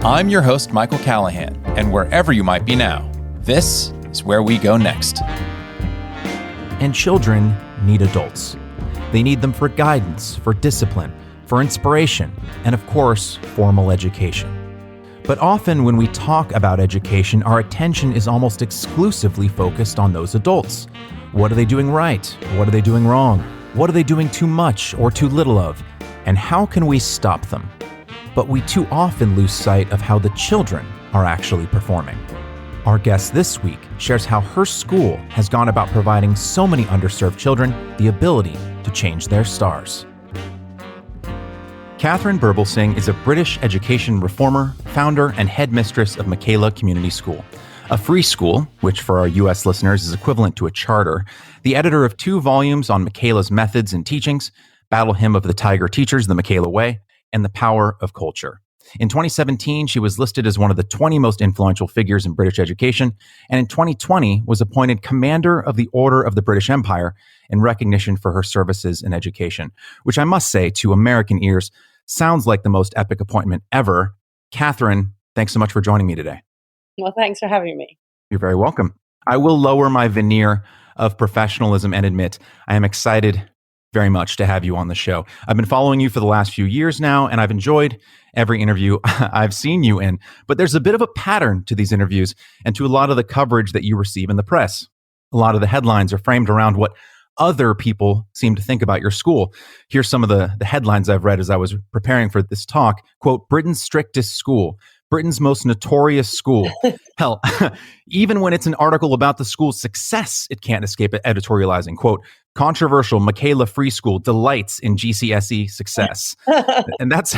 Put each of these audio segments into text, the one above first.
I'm your host, Michael Callahan, and wherever you might be now, this is where we go next. And children need adults. They need them for guidance, for discipline, for inspiration, and of course, formal education. But often when we talk about education, our attention is almost exclusively focused on those adults. What are they doing right? What are they doing wrong? What are they doing too much or too little of? And how can we stop them? But we too often lose sight of how the children are actually performing. Our guest this week shares how her school has gone about providing so many underserved children the ability to change their stars. Katharine Birbalsingh is a British education reformer, founder, and headmistress of Michaela Community School, a free school, which for our U.S. listeners is equivalent to a charter, the editor of 2 volumes on Michaela's methods and teachings, Battle Hymn of the Tiger Teachers, The Michaela Way, and The Power of Culture. In 2017, she was listed as one of the 20 most influential figures in British education, and in 2020 was appointed Commander of the Order of the British Empire in recognition for her services in education, which I must say, to American ears, sounds like the most epic appointment ever. Katharine, thanks so much for joining me today. Well, thanks for having me. You're very welcome. I will lower my veneer of professionalism and admit I am excited very much to have you on the show. I've been following you for the last few years now, and I've enjoyed every interview I've seen you in. But there's a bit of a pattern to these interviews and to a lot of the coverage that you receive in the press. A lot of the headlines are framed around what other people seem to think about your school. Here's some of the headlines I've read as I was preparing for this talk. Quote, Britain's strictest school. Britain's most notorious school. Hell, even when it's an article about the school's success, it can't escape editorializing. Quote, controversial Michaela Free School delights in GCSE success. And that's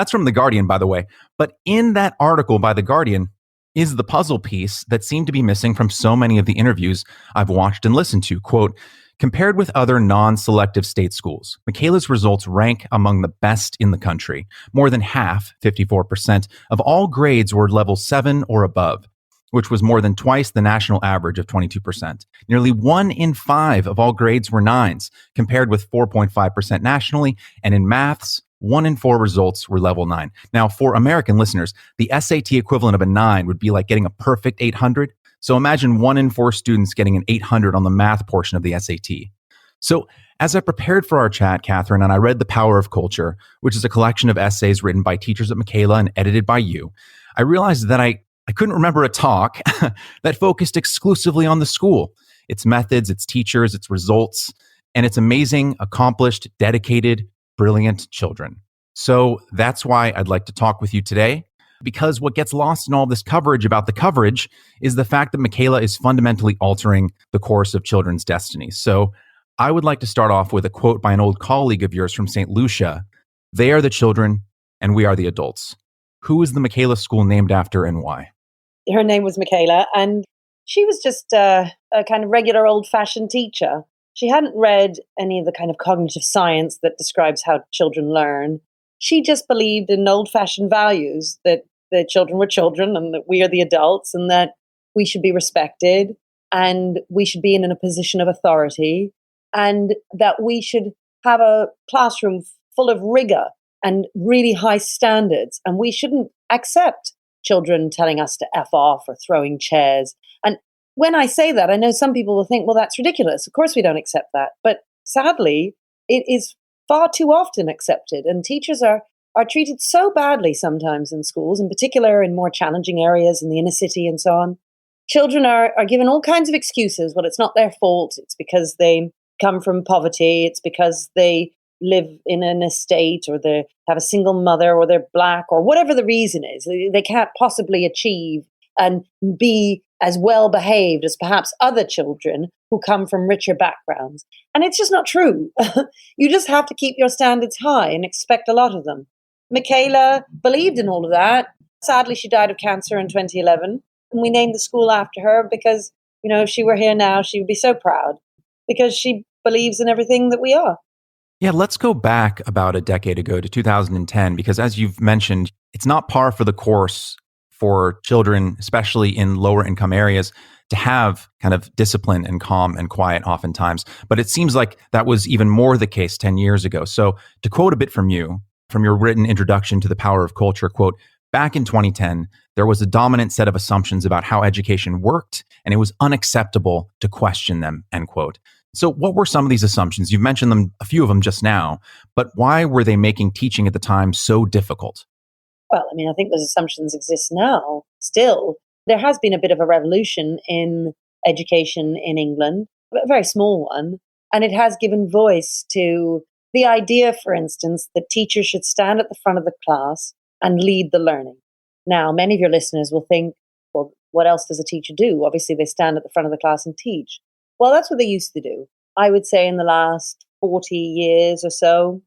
from The Guardian, by the way. But in that article by The Guardian is the puzzle piece that seemed to be missing from so many of the interviews I've watched and listened to. Quote, compared with other non-selective state schools, Michaela's results rank among the best in the country. More than half, 54%, of all grades were level 7 or above, which was more than twice the national average of 22%. Nearly 1 in 5 of all grades were 9s, compared with 4.5% nationally, and in maths, 1 in 4 results were level 9. Now, for American listeners, the SAT equivalent of a 9 would be like getting a perfect 800. So imagine 1 in 4 students getting an 800 on the math portion of the SAT. So as I prepared for our chat, Katharine, and I read The Power of Culture, which is a collection of essays written by teachers at Michaela and edited by you, I realized that I couldn't remember a talk that focused exclusively on the school, its methods, its teachers, its results, and its amazing, accomplished, dedicated, brilliant children. So that's why I'd like to talk with you today. Because what gets lost in all this coverage about the coverage is the fact that Michaela is fundamentally altering the course of children's destinies. So I would like to start off with a quote by an old colleague of yours from St. Lucia. They are the children and we are the adults. Who is the Michaela School named after and why? Her name was Michaela, and she was just a kind of regular old-fashioned teacher. She hadn't read any of the kind of cognitive science that describes how children learn. She just believed in old-fashioned values, that the children were children and that we are the adults and that we should be respected and we should be in a position of authority and that we should have a classroom full of rigor and really high standards, and we shouldn't accept children telling us to F off or throwing chairs. And when I say that, I know some people will think, well, that's ridiculous. Of course we don't accept that. But sadly, it is far too often accepted, and teachers are treated so badly sometimes in schools, in particular in more challenging areas in the inner city and so on. Children are given all kinds of excuses. Well, it's not their fault. It's because they come from poverty. It's because they live in an estate, or they have a single mother, or they're black, or whatever the reason is. They can't possibly achieve and be as well behaved as perhaps other children who come from richer backgrounds. And it's just not true. You just have to keep your standards high and expect a lot of them. Michaela believed in all of that. Sadly, she died of cancer in 2011. And we named the school after her because, if she were here now, she would be so proud because she believes in everything that we are. Yeah, let's go back about a decade ago to 2010, because as you've mentioned, it's not par for the course for children, especially in lower income areas, to have kind of discipline and calm and quiet oftentimes. But it seems like that was even more the case 10 years ago. So to quote a bit from you, from your written introduction to The Power of Culture, quote, Back in 2010, there was a dominant set of assumptions about how education worked, and it was unacceptable to question them, end quote. So what were some of these assumptions? You've mentioned them, a few of them just now, but why were they making teaching at the time so difficult? Well, I mean, I think those assumptions exist now still. There has been a bit of a revolution in education in England, but a very small one. And it has given voice to the idea, for instance, that teachers should stand at the front of the class and lead the learning. Now, many of your listeners will think, well, what else does a teacher do? Obviously, they stand at the front of the class and teach. Well, that's what they used to do. I would say in the last 40 years or so,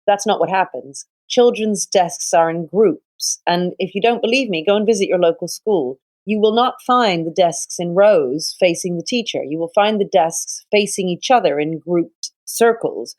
that's not what happens. Children's desks are in groups. And if you don't believe me, go and visit your local school. You will not find the desks in rows facing the teacher. You will find the desks facing each other in grouped circles.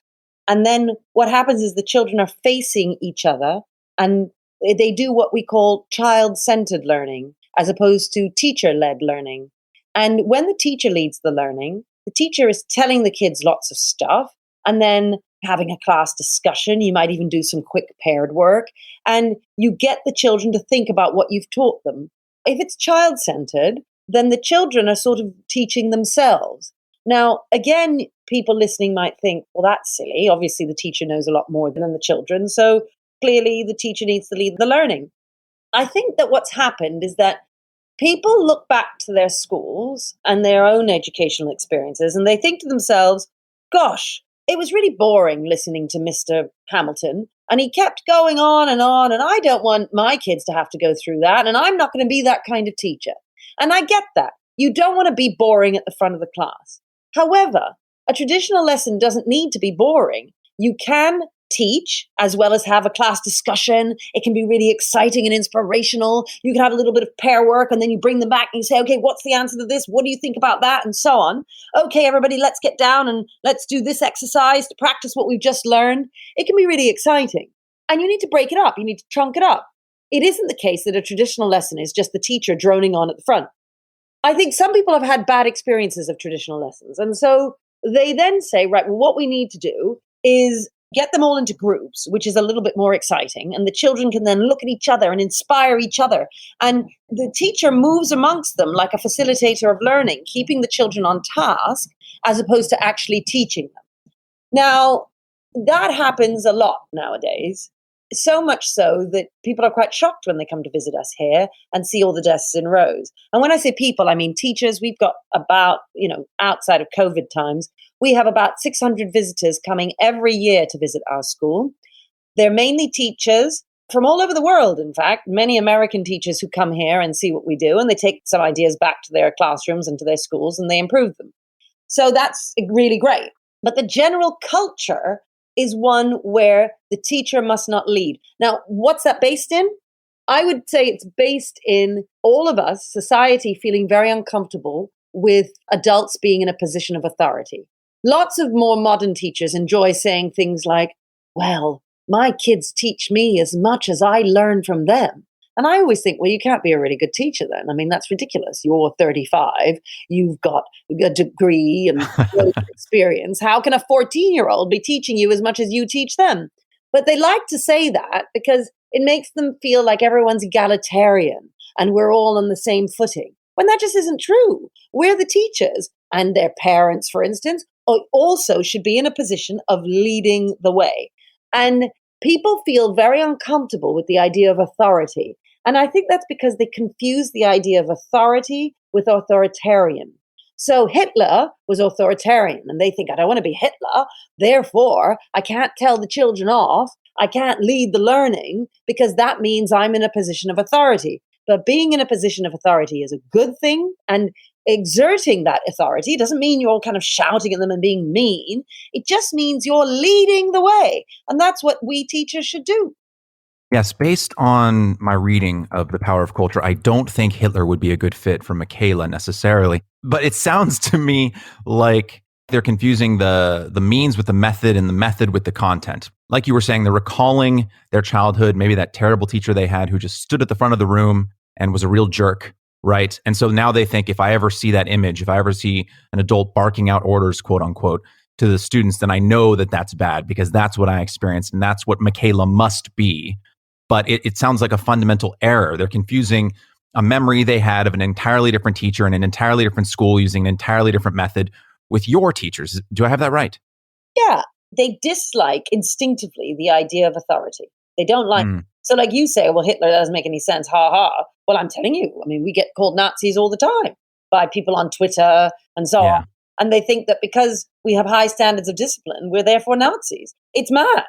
And then what happens is the children are facing each other and they do what we call child-centered learning as opposed to teacher-led learning. And when the teacher leads the learning, the teacher is telling the kids lots of stuff and then having a class discussion. You might even do some quick paired work and you get the children to think about what you've taught them. If it's child-centered, then the children are sort of teaching themselves. Now, again, people listening might think, well, that's silly. Obviously, the teacher knows a lot more than the children. So clearly, the teacher needs to lead the learning. I think that what's happened is that people look back to their schools and their own educational experiences, and they think to themselves, gosh, it was really boring listening to Mr. Hamilton. And he kept going on, and I don't want my kids to have to go through that, and I'm not going to be that kind of teacher. And I get that. You don't want to be boring at the front of the class. However, a traditional lesson doesn't need to be boring. You can teach as well as have a class discussion. It can be really exciting and inspirational. You can have a little bit of pair work and then you bring them back and you say, okay, what's the answer to this? What do you think about that? And so on. Okay, everybody, let's get down and let's do this exercise to practice what we've just learned. It can be really exciting. And you need to break it up. You need to chunk it up. It isn't the case that a traditional lesson is just the teacher droning on at the front. I think some people have had bad experiences of traditional lessons. And so they then say, right, well, what we need to do is get them all into groups, which is a little bit more exciting. And the children can then look at each other and inspire each other. And the teacher moves amongst them like a facilitator of learning, keeping the children on task as opposed to actually teaching them. Now, that happens a lot nowadays. So much so that people are quite shocked when they come to visit us here and see all the desks in rows. And when I say people, I mean teachers. We've got about, outside of COVID times, we have about 600 visitors coming every year to visit our school. They're mainly teachers from all over the world, in fact, many American teachers who come here and see what we do, and they take some ideas back to their classrooms and to their schools, and they improve them. So that's really great. But the general culture is one where the teacher must not lead. Now, what's that based in? I would say it's based in all of us, society, feeling very uncomfortable with adults being in a position of authority. Lots of more modern teachers enjoy saying things like, well, my kids teach me as much as I learn from them. And I always think, well, you can't be a really good teacher then. I mean, that's ridiculous. You're 35, you've got a degree and experience. How can a 14-year-old be teaching you as much as you teach them? But they like to say that because it makes them feel like everyone's egalitarian and we're all on the same footing. When that just isn't true. We're the teachers, and their parents, for instance, also should be in a position of leading the way. And people feel very uncomfortable with the idea of authority. And I think that's because they confuse the idea of authority with authoritarian. So Hitler was authoritarian, and they think, I don't want to be Hitler, therefore I can't tell the children off, I can't lead the learning, because that means I'm in a position of authority. But being in a position of authority is a good thing, and exerting that authority doesn't mean you're all kind of shouting at them and being mean. It just means you're leading the way. And that's what we teachers should do. Yes, based on my reading of The Power of Culture, I don't think Hitler would be a good fit for Michaela necessarily. But it sounds to me like they're confusing the means with the method and the method with the content. Like you were saying, they're recalling their childhood, maybe that terrible teacher they had who just stood at the front of the room and was a real jerk, right? And so now they think, if I ever see that image, if I ever see an adult barking out orders, quote unquote, to the students, then I know that that's bad because that's what I experienced and that's what Michaela must be. but it sounds like a fundamental error. They're confusing a memory they had of an entirely different teacher in an entirely different school using an entirely different method with your teachers. Do I have that right? Yeah, they dislike instinctively the idea of authority. They don't like. Mm, So, like you say, well, Hitler doesn't make any sense. Ha ha. Well, I'm telling you, I mean, we get called Nazis all the time by people on Twitter and so on. yeah, And they think that because we have high standards of discipline, we're therefore Nazis. It's mad.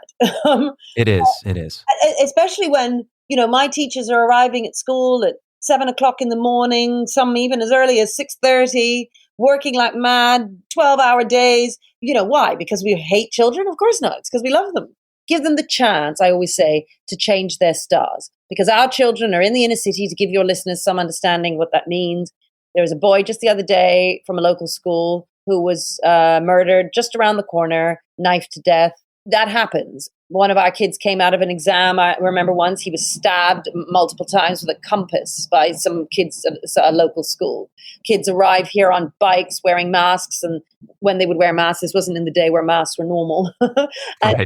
Um, it is. It is. Especially when, my teachers are arriving at school at 7 o'clock in the morning, some even as early as 6:30, working like mad, 12-hour days. Why? Because we hate children? Of course not. It's because we love them. Give them the chance, I always say, to change their stars. Because our children are in the inner city, to give your listeners some understanding what that means. There was a boy just the other day from a local school who was murdered just around the corner, knifed to death. That happens. One of our kids came out of an exam. I remember once he was stabbed multiple times with a compass by some kids at a local school. Kids arrive here on bikes wearing masks, and when they would wear masks, this wasn't in the day where masks were normal. And,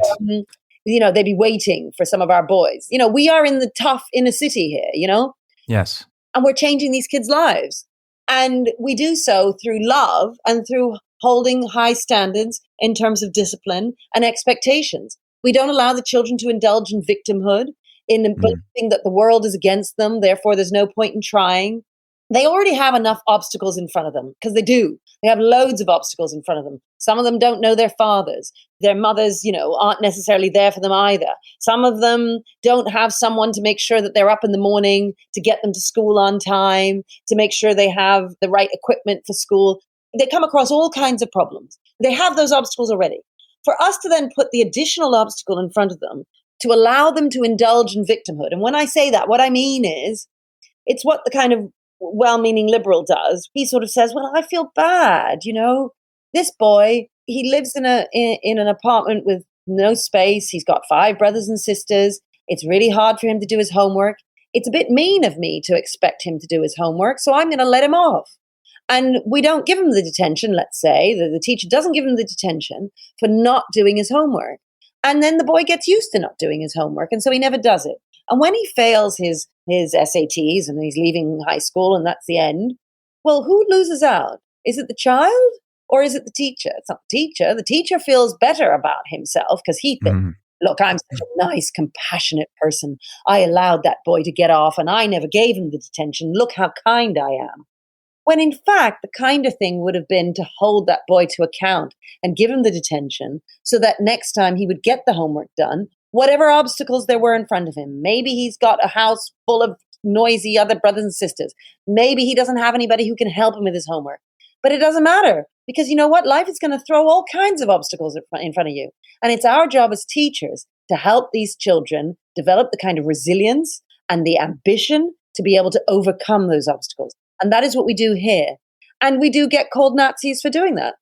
Right. they'd be waiting for some of our boys. We are in the tough inner city here, Yes. and we're changing these kids' lives. And we do so through love and through holding high standards in terms of discipline and expectations. We don't allow the children to indulge in victimhood, in believing that the world is against them, therefore there's no point in trying. They already have enough obstacles in front of them, because they do. They have loads of obstacles in front of them. Some of them don't know their fathers. Their mothers, aren't necessarily there for them either. Some of them don't have someone to make sure that they're up in the morning to get them to school on time, to make sure they have the right equipment for school. They come across all kinds of problems. They have those obstacles already. For us to then put the additional obstacle in front of them to allow them to indulge in victimhood. And when I say that, what I mean is it's what the kind of well-meaning liberal does. He sort of says, well, I feel bad. This boy, he lives in an apartment with no space. He's got 5 brothers and sisters. It's really hard for him to do his homework. It's a bit mean of me to expect him to do his homework, so I'm going to let him off. And we don't give him the detention, let's say, the teacher doesn't give him the detention for not doing his homework. And then the boy gets used to not doing his homework, and so he never does it. And when he fails his SATs and he's leaving high school and that's the end, well, who loses out? Is it the child or is it the teacher? It's not the teacher. The teacher feels better about himself because he thinks, look, I'm such a nice, compassionate person. I allowed that boy to get off and I never gave him the detention. Look how kind I am. When in fact, the kinder thing would have been to hold that boy to account and give him the detention so that next time he would get the homework done, whatever obstacles there were in front of him. Maybe he's got a house full of noisy other brothers and sisters. Maybe he doesn't have anybody who can help him with his homework. But it doesn't matter, because you know what? Life is going to throw all kinds of obstacles in front of you. And it's our job as teachers to help these children develop the kind of resilience and the ambition to be able to overcome those obstacles. And that is what we do here. And we do get called Nazis for doing that.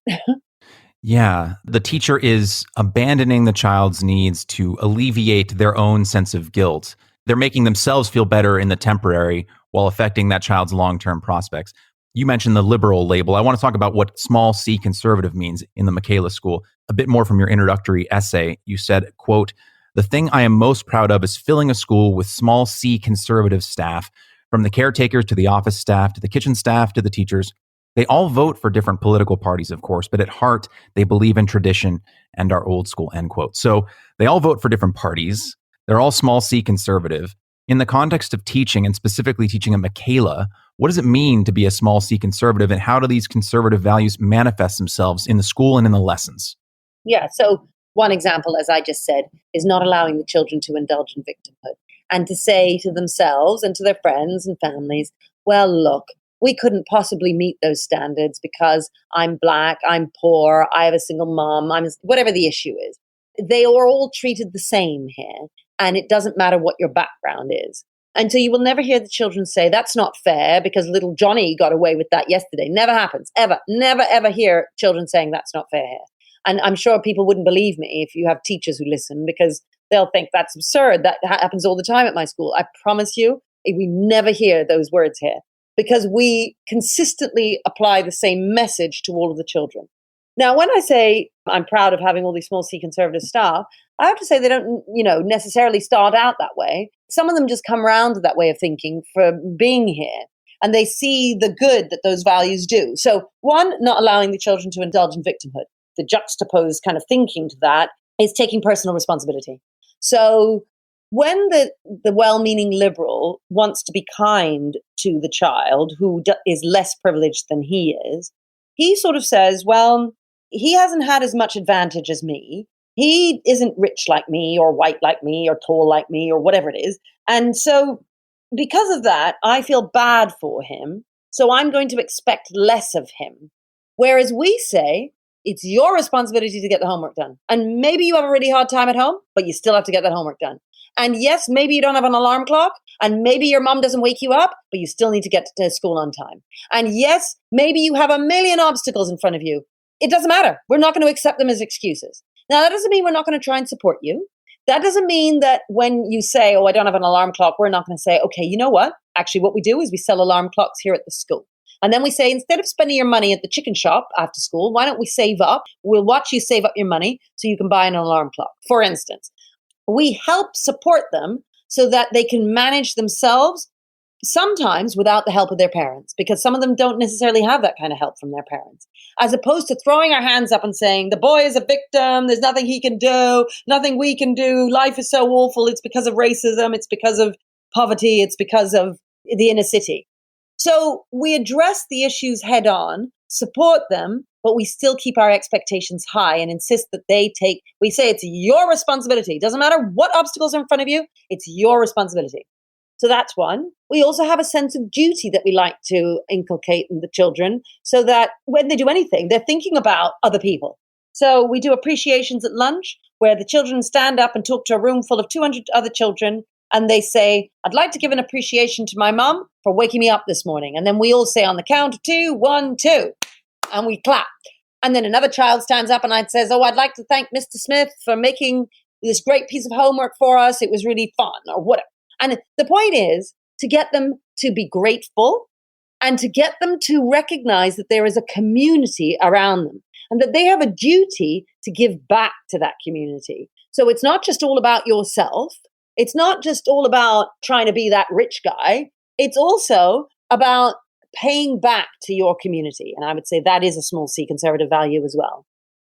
Yeah, the teacher is abandoning the child's needs to alleviate their own sense of guilt. They're making themselves feel better in the temporary while affecting that child's long-term prospects. You mentioned the liberal label. I want to talk about what small c conservative means in the Michaela School. A bit more from your introductory essay. You said, quote, "The thing I am most proud of is filling a school with small c conservative staff, from the caretakers to the office staff, to the kitchen staff, to the teachers. They all vote for different political parties, of course, but at heart, they believe in tradition and are old school," end quote. So they all vote for different parties. They're all small c conservative. In the context of teaching, and specifically teaching at Michaela, what does it mean to be a small c conservative, and how do these conservative values manifest themselves in the school and in the lessons? Yeah, so one example, as I just said, is not allowing the children to indulge in victimhood and to say to themselves and to their friends and families, well, look, we couldn't possibly meet those standards because I'm Black, I'm poor, I have a single mom, whatever the issue is. They are all treated the same here, and it doesn't matter what your background is. And so you will never hear the children say, that's not fair because little Johnny got away with that yesterday. Never happens, ever. Never, ever hear children saying that's not fair here. And I'm sure people wouldn't believe me if you have teachers who listen, because they'll think that's absurd. That happens all the time at my school. I promise you, we never hear those words here because we consistently apply the same message to all of the children. Now, when I say I'm proud of having all these small c conservative staff, I have to say they don't, necessarily start out that way. some of them just come around to that way of thinking for being here. And they see the good that those values do. So one, not allowing the children to indulge in victimhood. The juxtaposed kind of thinking to that is taking personal responsibility. So when the well-meaning liberal wants to be kind to the child who is less privileged than he is, he sort of says, well, he hasn't had as much advantage as me. He isn't rich like me or white like me or tall like me or whatever it is. And so because of that, I feel bad for him. So I'm going to expect less of him. Whereas we say, it's your responsibility to get the homework done. And maybe you have a really hard time at home, but you still have to get that homework done. And yes, maybe you don't have an alarm clock, and maybe your mom doesn't wake you up, but you still need to get to school on time. And yes, maybe you have a million obstacles in front of you. It doesn't matter. We're not going to accept them as excuses. Now, that doesn't mean we're not going to try and support you. That doesn't mean that when you say, oh, I don't have an alarm clock, we're not going to say, okay, you know what? Actually, what we do is we sell alarm clocks here at the school. And then we say, instead of spending your money at the chicken shop after school, why don't we save up? We'll watch you save up your money so you can buy an alarm clock. For instance, we help support them so that they can manage themselves, sometimes without the help of their parents, because some of them don't necessarily have that kind of help from their parents, as opposed to throwing our hands up and saying, the boy is a victim, there's nothing he can do, nothing we can do, life is so awful, it's because of racism, it's because of poverty, it's because of the inner city. So we address the issues head on, support them, but we still keep our expectations high and insist that we say it's your responsibility. Doesn't matter what obstacles are in front of you, it's your responsibility. So that's one. We also have a sense of duty that we like to inculcate in the children so that when they do anything, they're thinking about other people. So we do appreciations at lunch where the children stand up and talk to a room full of 200 other children. And they say, I'd like to give an appreciation to my mom for waking me up this morning. And then we all say on the count of 2, 1, 2, and we clap. And then another child stands up and says, oh, I'd like to thank Mr. Smith for making this great piece of homework for us. It was really fun, or whatever. And the point is to get them to be grateful and to get them to recognize that there is a community around them and that they have a duty to give back to that community. So it's not just all about yourself. It's not just all about trying to be that rich guy. It's also about paying back to your community. And I would say that is a small c conservative value as well.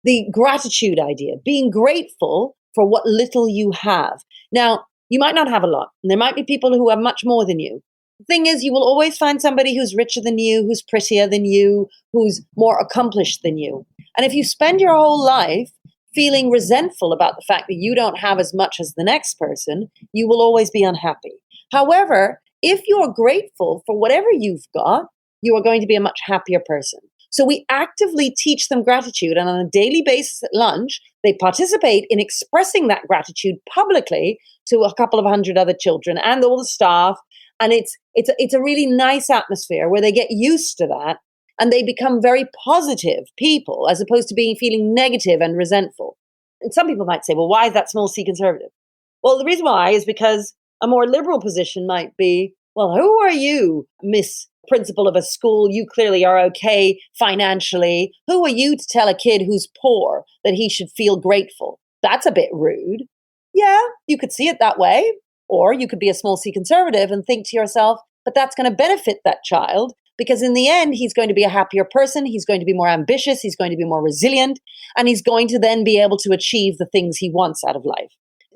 The gratitude idea, being grateful for what little you have. Now, you might not have a lot, and there might be people who have much more than you. The thing is, you will always find somebody who's richer than you, who's prettier than you, who's more accomplished than you. And if you spend your whole life feeling resentful about the fact that you don't have as much as the next person, you will always be unhappy. However, if you're grateful for whatever you've got, you are going to be a much happier person. So we actively teach them gratitude, and on a daily basis at lunch, they participate in expressing that gratitude publicly to a couple of hundred other children and all the staff. And it's a really nice atmosphere where they get used to that and they become very positive people as opposed to feeling negative and resentful. And some people might say, well, why is that small c conservative? Well, the reason why is because a more liberal position might be, well, who are you, Miss Principal of a school? You clearly are okay financially. Who are you to tell a kid who's poor that he should feel grateful? That's a bit rude. Yeah, you could see it that way. Or you could be a small c conservative and think to yourself, but that's going to benefit that child because in the end, he's going to be a happier person. He's going to be more ambitious. He's going to be more resilient. And he's going to then be able to achieve the things he wants out of life.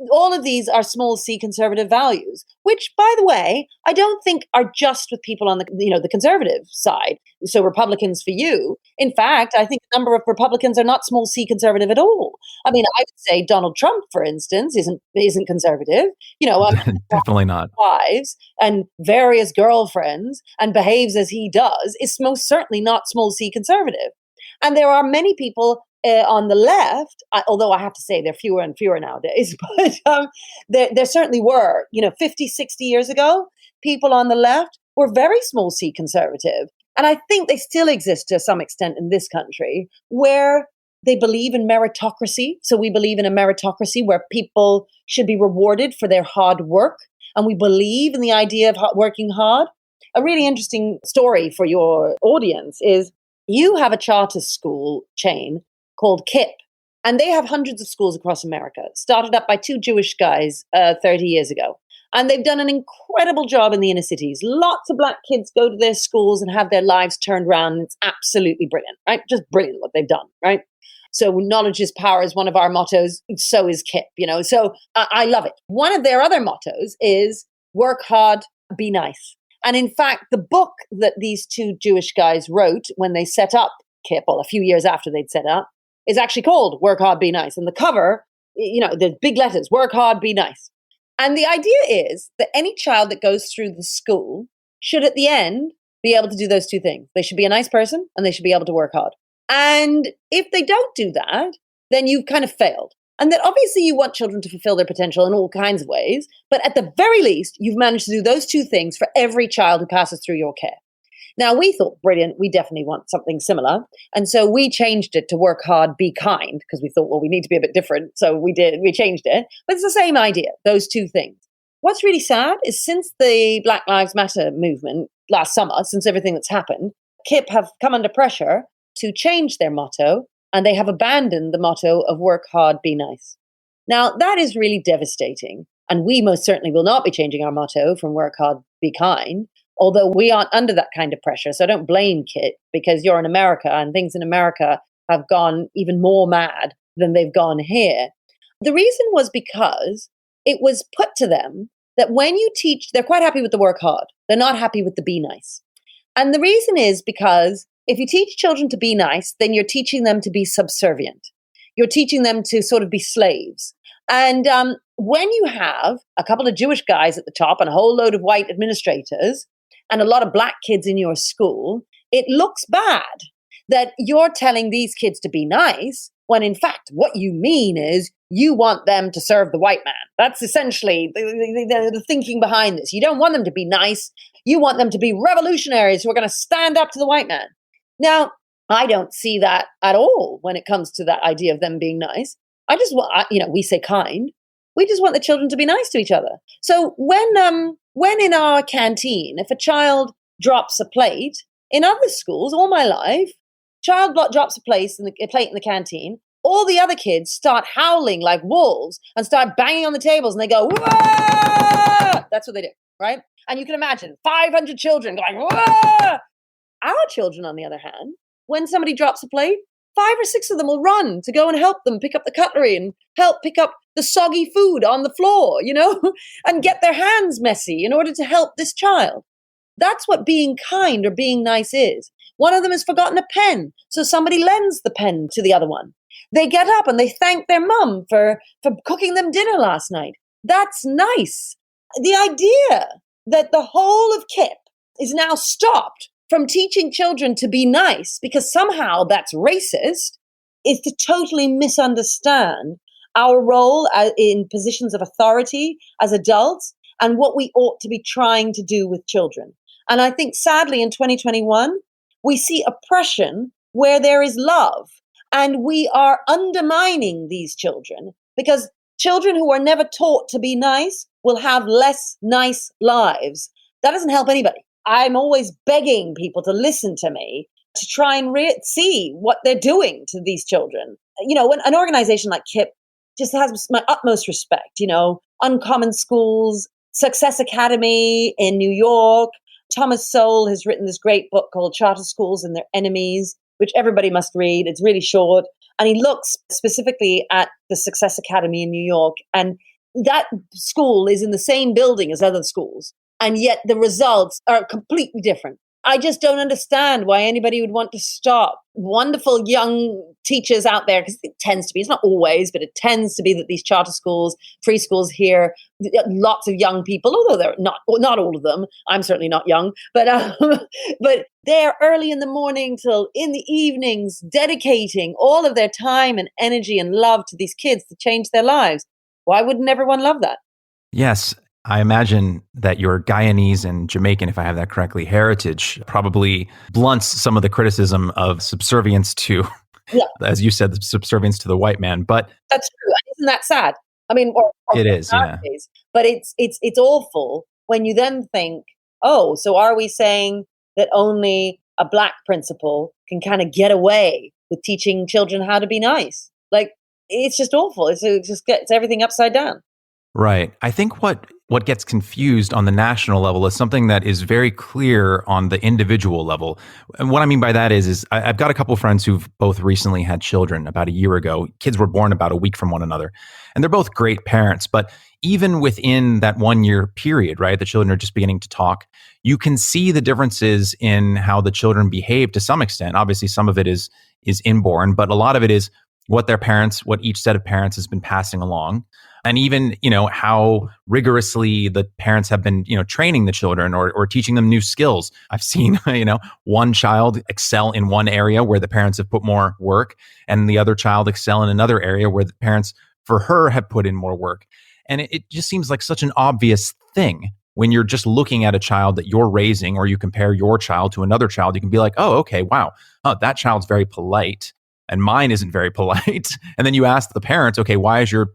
All of these are small c conservative values, which, by the way, I don't think are just with people on the conservative side. So Republicans for you. In fact, I think a number of Republicans are not small c conservative at all. I mean, I would say Donald Trump, for instance, isn't conservative. Definitely not. Wives and various girlfriends and behaves as he does is most certainly not small c conservative. And there are many people on the left, although I have to say they're fewer and fewer nowadays, but there certainly were, 50, 60 years ago, people on the left were very small c conservative. And I think they still exist to some extent in this country where they believe in meritocracy. So we believe in a meritocracy where people should be rewarded for their hard work. And we believe in the idea of working hard. A really interesting story for your audience is you have a charter school chain called KIPP, and they have hundreds of schools across America, started up by two Jewish guys 30 years ago. And they've done an incredible job in the inner cities. Lots of Black kids go to their schools and have their lives turned around. And it's absolutely brilliant, right? Just brilliant what they've done, right? So knowledge is power is one of our mottos. So is KIP, So I love it. One of their other mottos is work hard, be nice. And in fact, the book that these two Jewish guys wrote when they set up KIP, a few years after they'd set up, is actually called Work Hard, Be Nice. And the cover, the big letters, work hard, be nice. And the idea is that any child that goes through the school should at the end be able to do those two things. They should be a nice person and they should be able to work hard. And if they don't do that, then you've kind of failed. And that obviously you want children to fulfill their potential in all kinds of ways. But at the very least, you've managed to do those two things for every child who passes through your care. Now, we thought, brilliant, we definitely want something similar. And so we changed it to work hard, be kind, because we thought, well, we need to be a bit different. So we changed it. But it's the same idea, those two things. What's really sad is since the Black Lives Matter movement last summer, since everything that's happened, KIP have come under pressure to change their motto, and they have abandoned the motto of work hard, be nice. Now, that is really devastating. And we most certainly will not be changing our motto from work hard, be kind, although we aren't under that kind of pressure. So I don't blame KIP, because you're in America and things in America have gone even more mad than they've gone here. The reason was because it was put to them that when you teach, they're quite happy with the work hard. They're not happy with the be nice. And the reason is because if you teach children to be nice, then you're teaching them to be subservient. You're teaching them to sort of be slaves. And when you have a couple of Jewish guys at the top and a whole load of white administrators and a lot of Black kids in your school, it looks bad that you're telling these kids to be nice when in fact what you mean is you want them to serve the white man. That's essentially the thinking behind this. You don't want them to be nice. You want them to be revolutionaries who are going to stand up to the white man. Now, I don't see that at all when it comes to that idea of them being nice. I just want, we say kind. We just want the children to be nice to each other. So when in our canteen, if a child drops a plate, in other schools all my life, child drops a plate in the canteen, all the other kids start howling like wolves and start banging on the tables and they go, "Whoa!" That's what they do, right? And you can imagine 500 children going, "Whoa!" Our children, on the other hand, when somebody drops a plate, 5 or 6 of them will run to go and help them pick up the cutlery and help pick up the soggy food on the floor, and get their hands messy in order to help this child. That's what being kind or being nice is. One of them has forgotten a pen, so somebody lends the pen to the other one. They get up and they thank their mum for cooking them dinner last night. That's nice. The idea that the whole of KIP is now stopped from teaching children to be nice because somehow that's racist is to totally misunderstand our role in positions of authority as adults and what we ought to be trying to do with children. And I think sadly in 2021, we see oppression where there is love, and we are undermining these children because children who are never taught to be nice will have less nice lives. That doesn't help anybody. I'm always begging people to listen to me to try and see what they're doing to these children. When an organization like KIP just has my utmost respect, Uncommon Schools, Success Academy in New York. Thomas Sowell has written this great book called Charter Schools and Their Enemies, which everybody must read. It's really short. And he looks specifically at the Success Academy in New York. And that school is in the same building as other schools. And yet the results are completely different. I just don't understand why anybody would want to stop wonderful young teachers out there, because it tends to be, it's not always, but it tends to be that these charter schools, free schools here, lots of young people, although they're not all of them. I'm certainly not young, but they're early in the morning till in the evenings, dedicating all of their time and energy and love to these kids to change their lives. Why wouldn't everyone love that? Yes. I imagine that your Guyanese and Jamaican, if I have that correctly, heritage probably blunts some of the criticism of subservience to, as you said, the subservience to the white man. But that's true. Isn't that sad? I mean, it is, yeah. But it's awful when you then think, oh, so are we saying that only a Black principal can kind of get away with teaching children how to be nice? Like, it's just awful. It just gets everything upside down. Right. I think what what gets confused on the national level is something that is very clear on the individual level. And what I mean by that is I've got a couple of friends who've both recently had children about a year ago. Kids were born about a week from one another, and they're both great parents. But even within that 1 year period, right, the children are just beginning to talk. You can see the differences in how the children behave to some extent. Obviously, some of it is inborn, but a lot of it is what each set of parents has been passing along. And even, how rigorously the parents have been, training the children or teaching them new skills. I've seen, one child excel in one area where the parents have put more work, and the other child excel in another area where the parents, for her, have put in more work. And it just seems like such an obvious thing when you're just looking at a child that you're raising, or you compare your child to another child. You can be like, oh, okay, wow, that child's very polite and mine isn't very polite. And then you ask the parents, okay, why is your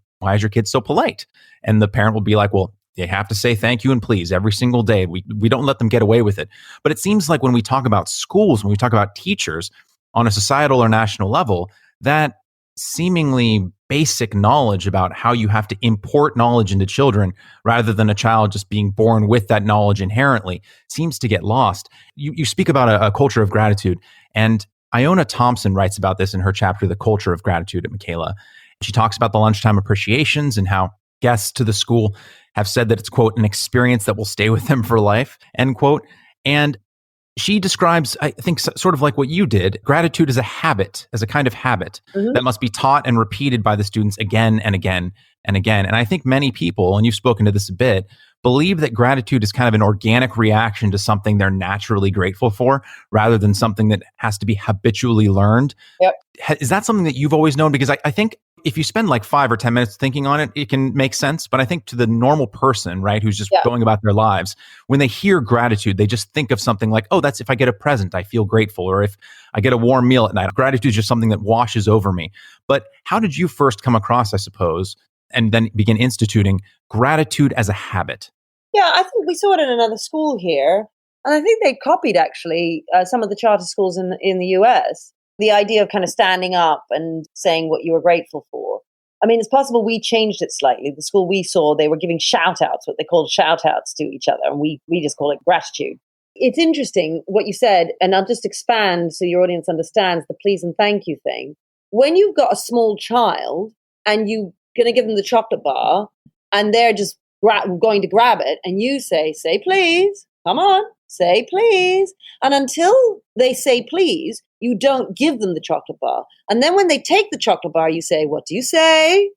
kid so polite? And the parent will be like, well, they have to say thank you and please every single day. We don't let them get away with it. But it seems like when we talk about schools, when we talk about teachers on a societal or national level, that seemingly basic knowledge about how you have to import knowledge into children rather than a child just being born with that knowledge inherently seems to get lost. You speak about a culture of gratitude, and Iona Thompson writes about this in her chapter, The Culture of Gratitude at Michaela. She talks about the lunchtime appreciations and how guests to the school have said that it's, quote, an experience that will stay with them for life, end quote. And she describes, I think, sort of like what you did, gratitude as a habit, as a kind of habit that must be taught and repeated by the students again and again and again. And I think many people, and you've spoken to this a bit, believe that gratitude is kind of an organic reaction to something they're naturally grateful for, rather than something that has to be habitually learned. Yep. Is that something that you've always known? Because I think if you spend like 5 or 10 minutes thinking on it, it can make sense. But I think to the normal person, right, who's just going about their lives, when they hear gratitude, they just think of something like, oh, that's if I get a present, I feel grateful. Or if I get a warm meal at night, gratitude is just something that washes over me. But how did you first come across, I suppose, and then begin instituting gratitude as a habit? Yeah, I think we saw it in another school here. And I think they copied, actually, some of the charter schools in the US. The idea of kind of standing up and saying what you were grateful for. I mean, it's possible we changed it slightly. The school we saw, they were giving shout outs, what they called shout outs to each other. And we just call it gratitude. It's interesting what you said, and I'll just expand so your audience understands the please and thank you thing. When you've got a small child and you're going to give them the chocolate bar and they're just going to grab it, and you say please, come on, say please. And until they say please, you don't give them the chocolate bar. And then when they take the chocolate bar, you say, what do you say?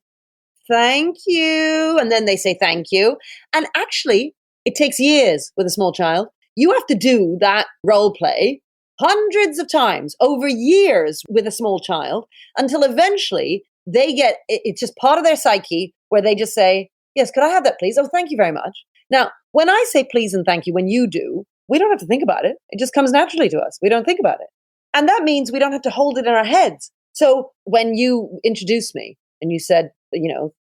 Thank you. And then they say thank you. And actually, it takes years with a small child. You have to do that role play hundreds of times over years with a small child until eventually they get, it's just part of their psyche where they just say, yes, could I have that, please? Oh, thank you very much. Now, when I say please and thank you, when you do, we don't have to think about it. It just comes naturally to us. We don't think about it. And that means we don't have to hold it in our heads. So when you introduced me and you said,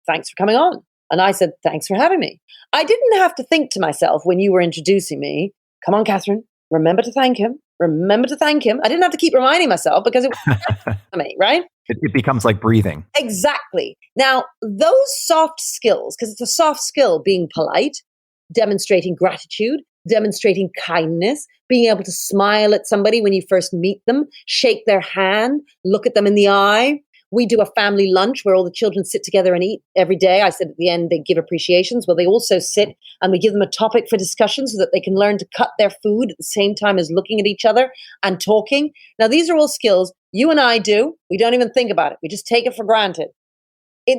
thanks for coming on. And I said, thanks for having me. I didn't have to think to myself when you were introducing me, come on, Katharine, remember to thank him. Remember to thank him. I didn't have to keep reminding myself because it was for me, right? It becomes like breathing. Exactly. Now, those soft skills, because it's a soft skill, being polite, demonstrating gratitude, demonstrating kindness, being able to smile at somebody when you first meet them, shake their hand, look at them in the eye. We do a family lunch where all the children sit together and eat every day. I said at the end they give appreciations. Well, they also sit and we give them a topic for discussion so that they can learn to cut their food at the same time as looking at each other and talking. Now, these are all skills you and I do. We don't even think about it. We just take it for granted.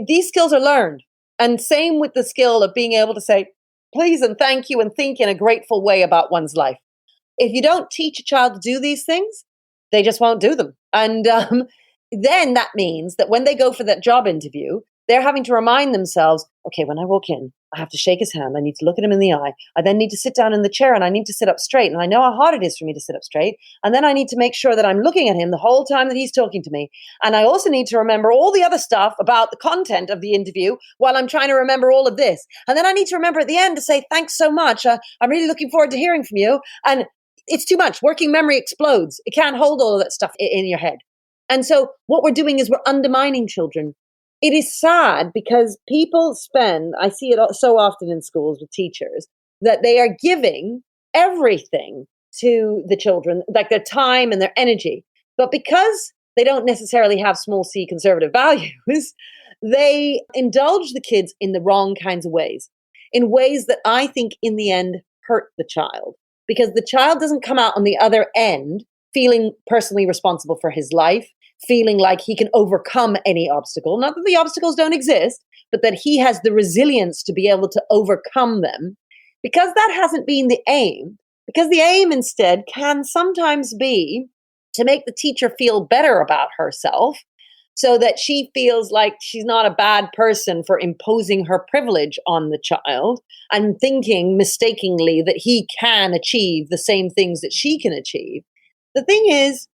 These skills are learned. And same with the skill of being able to say, please and thank you and think in a grateful way about one's life. If you don't teach a child to do these things, they just won't do them. And then that means that when they go for that job interview, they're having to remind themselves, okay, when I walk in, I have to shake his hand. I need to look at him in the eye. I then need to sit down in the chair and I need to sit up straight. And I know how hard it is for me to sit up straight. And then I need to make sure that I'm looking at him the whole time that he's talking to me. And I also need to remember all the other stuff about the content of the interview while I'm trying to remember all of this. And then I need to remember at the end to say, thanks so much. I'm really looking forward to hearing from you. And it's too much. Working memory explodes. It can't hold all of that stuff in your head. And so what we're doing is we're undermining children it is sad because people spend, I see it so often in schools with teachers, that they are giving everything to the children, like their time and their energy. But because they don't necessarily have small c conservative values, they indulge the kids in the wrong kinds of ways, in ways that I think in the end hurt the child. Because the child doesn't come out on the other end feeling personally responsible for his life, feeling like he can overcome any obstacle. Not that the obstacles don't exist, but that he has the resilience to be able to overcome them. Because that hasn't been the aim, because the aim instead can sometimes be to make the teacher feel better about herself so that she feels like she's not a bad person for imposing her privilege on the child and thinking mistakenly that he can achieve the same things that she can achieve. The thing is,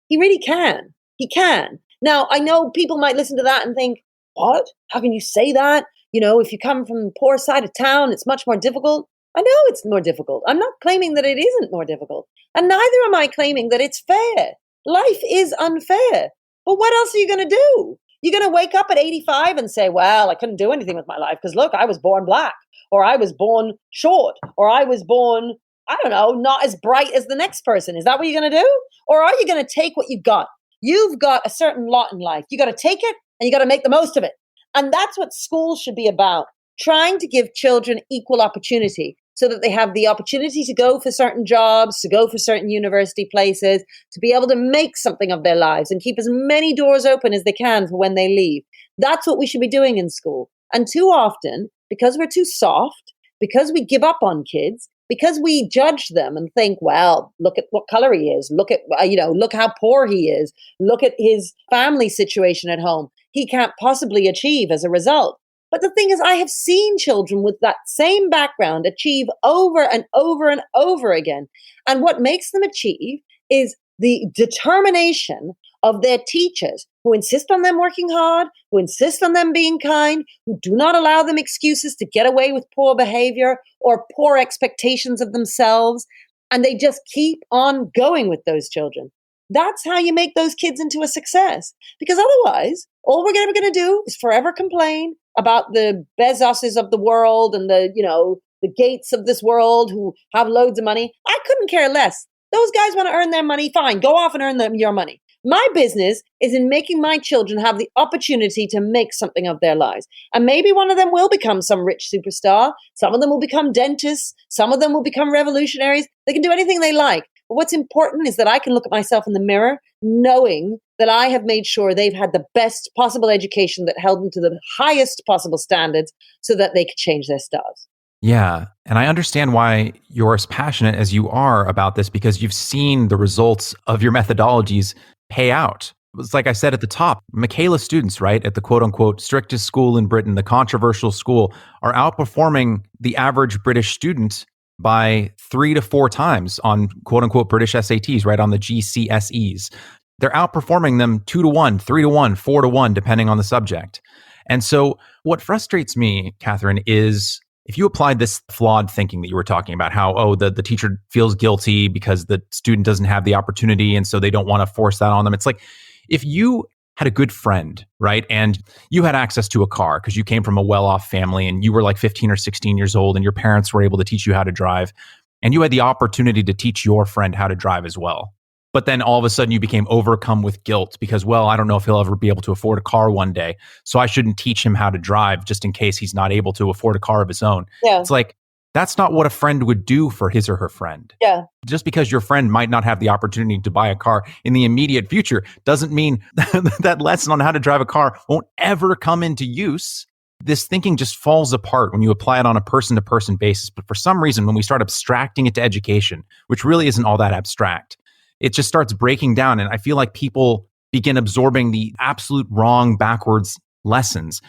he really can. He can. Now, I know people might listen to that and think, what? How can you say that? You know, if you come from the poor side of town, it's much more difficult. I know it's more difficult. I'm not claiming that it isn't more difficult. And neither am I claiming that it's fair. Life is unfair. But what else are you going to do? You're going to wake up at 85 and say, well, I couldn't do anything with my life because look, I was born black, or I was born short, or I was born, I don't know, not as bright as the next person. Is that what you're going to do? Or are you going to take what you've got? You've got a certain lot in life. You got to take it and you got to make the most of it. And that's what schools should be about, trying to give children equal opportunity so that they have the opportunity to go for certain jobs, to go for certain university places, to be able to make something of their lives and keep as many doors open as they can for when they leave. That's what we should be doing in school. And too often, because we're too soft, because we give up on kids, because we judge them and think, well, look at what color he is. Look at, look how poor he is. Look at his family situation at home. He can't possibly achieve as a result. But the thing is, I have seen children with that same background achieve over and over and over again. And what makes them achieve is the determination of their teachers who insist on them working hard, who insist on them being kind, who do not allow them excuses to get away with poor behavior or poor expectations of themselves. And they just keep on going with those children. That's how you make those kids into a success. Because otherwise, all we're ever going to do is forever complain about the Bezoses of the world and the Gates of this world who have loads of money. I couldn't care less. Those guys want to earn their money. Fine, go off and earn them your money. My business is in making my children have the opportunity to make something of their lives. And maybe one of them will become some rich superstar. Some of them will become dentists. Some of them will become revolutionaries. They can do anything they like. But what's important is that I can look at myself in the mirror knowing that I have made sure they've had the best possible education that held them to the highest possible standards so that they could change their stars. Yeah. And I understand why you're as passionate as you are about this, because you've seen the results of your methodologies pay out. It's like I said at the top, Michaela students, right, at the quote unquote strictest school in Britain, the controversial school, are outperforming the average British student by 3 to 4 times on quote unquote British SATs, right, on the GCSEs. They're outperforming them 2 to 1, 3 to 1, 4 to 1, depending on the subject. And so what frustrates me, Katharine, is if you applied this flawed thinking that you were talking about, how, the teacher feels guilty because the student doesn't have the opportunity and so they don't want to force that on them. It's like if you had a good friend, right? And you had access to a car because you came from a well-off family and you were like 15 or 16 years old and your parents were able to teach you how to drive and you had the opportunity to teach your friend how to drive as well. But then all of a sudden you became overcome with guilt because, well, I don't know if he'll ever be able to afford a car one day. So I shouldn't teach him how to drive just in case he's not able to afford a car of his own. Yeah. It's like, that's not what a friend would do for his or her friend. Yeah. Just because your friend might not have the opportunity to buy a car in the immediate future doesn't mean that lesson on how to drive a car won't ever come into use. This thinking just falls apart when you apply it on a person-to-person basis. But for some reason, when we start abstracting it to education, which really isn't all that abstract, it just starts breaking down. And I feel like people begin absorbing the absolute wrong, backwards lessons.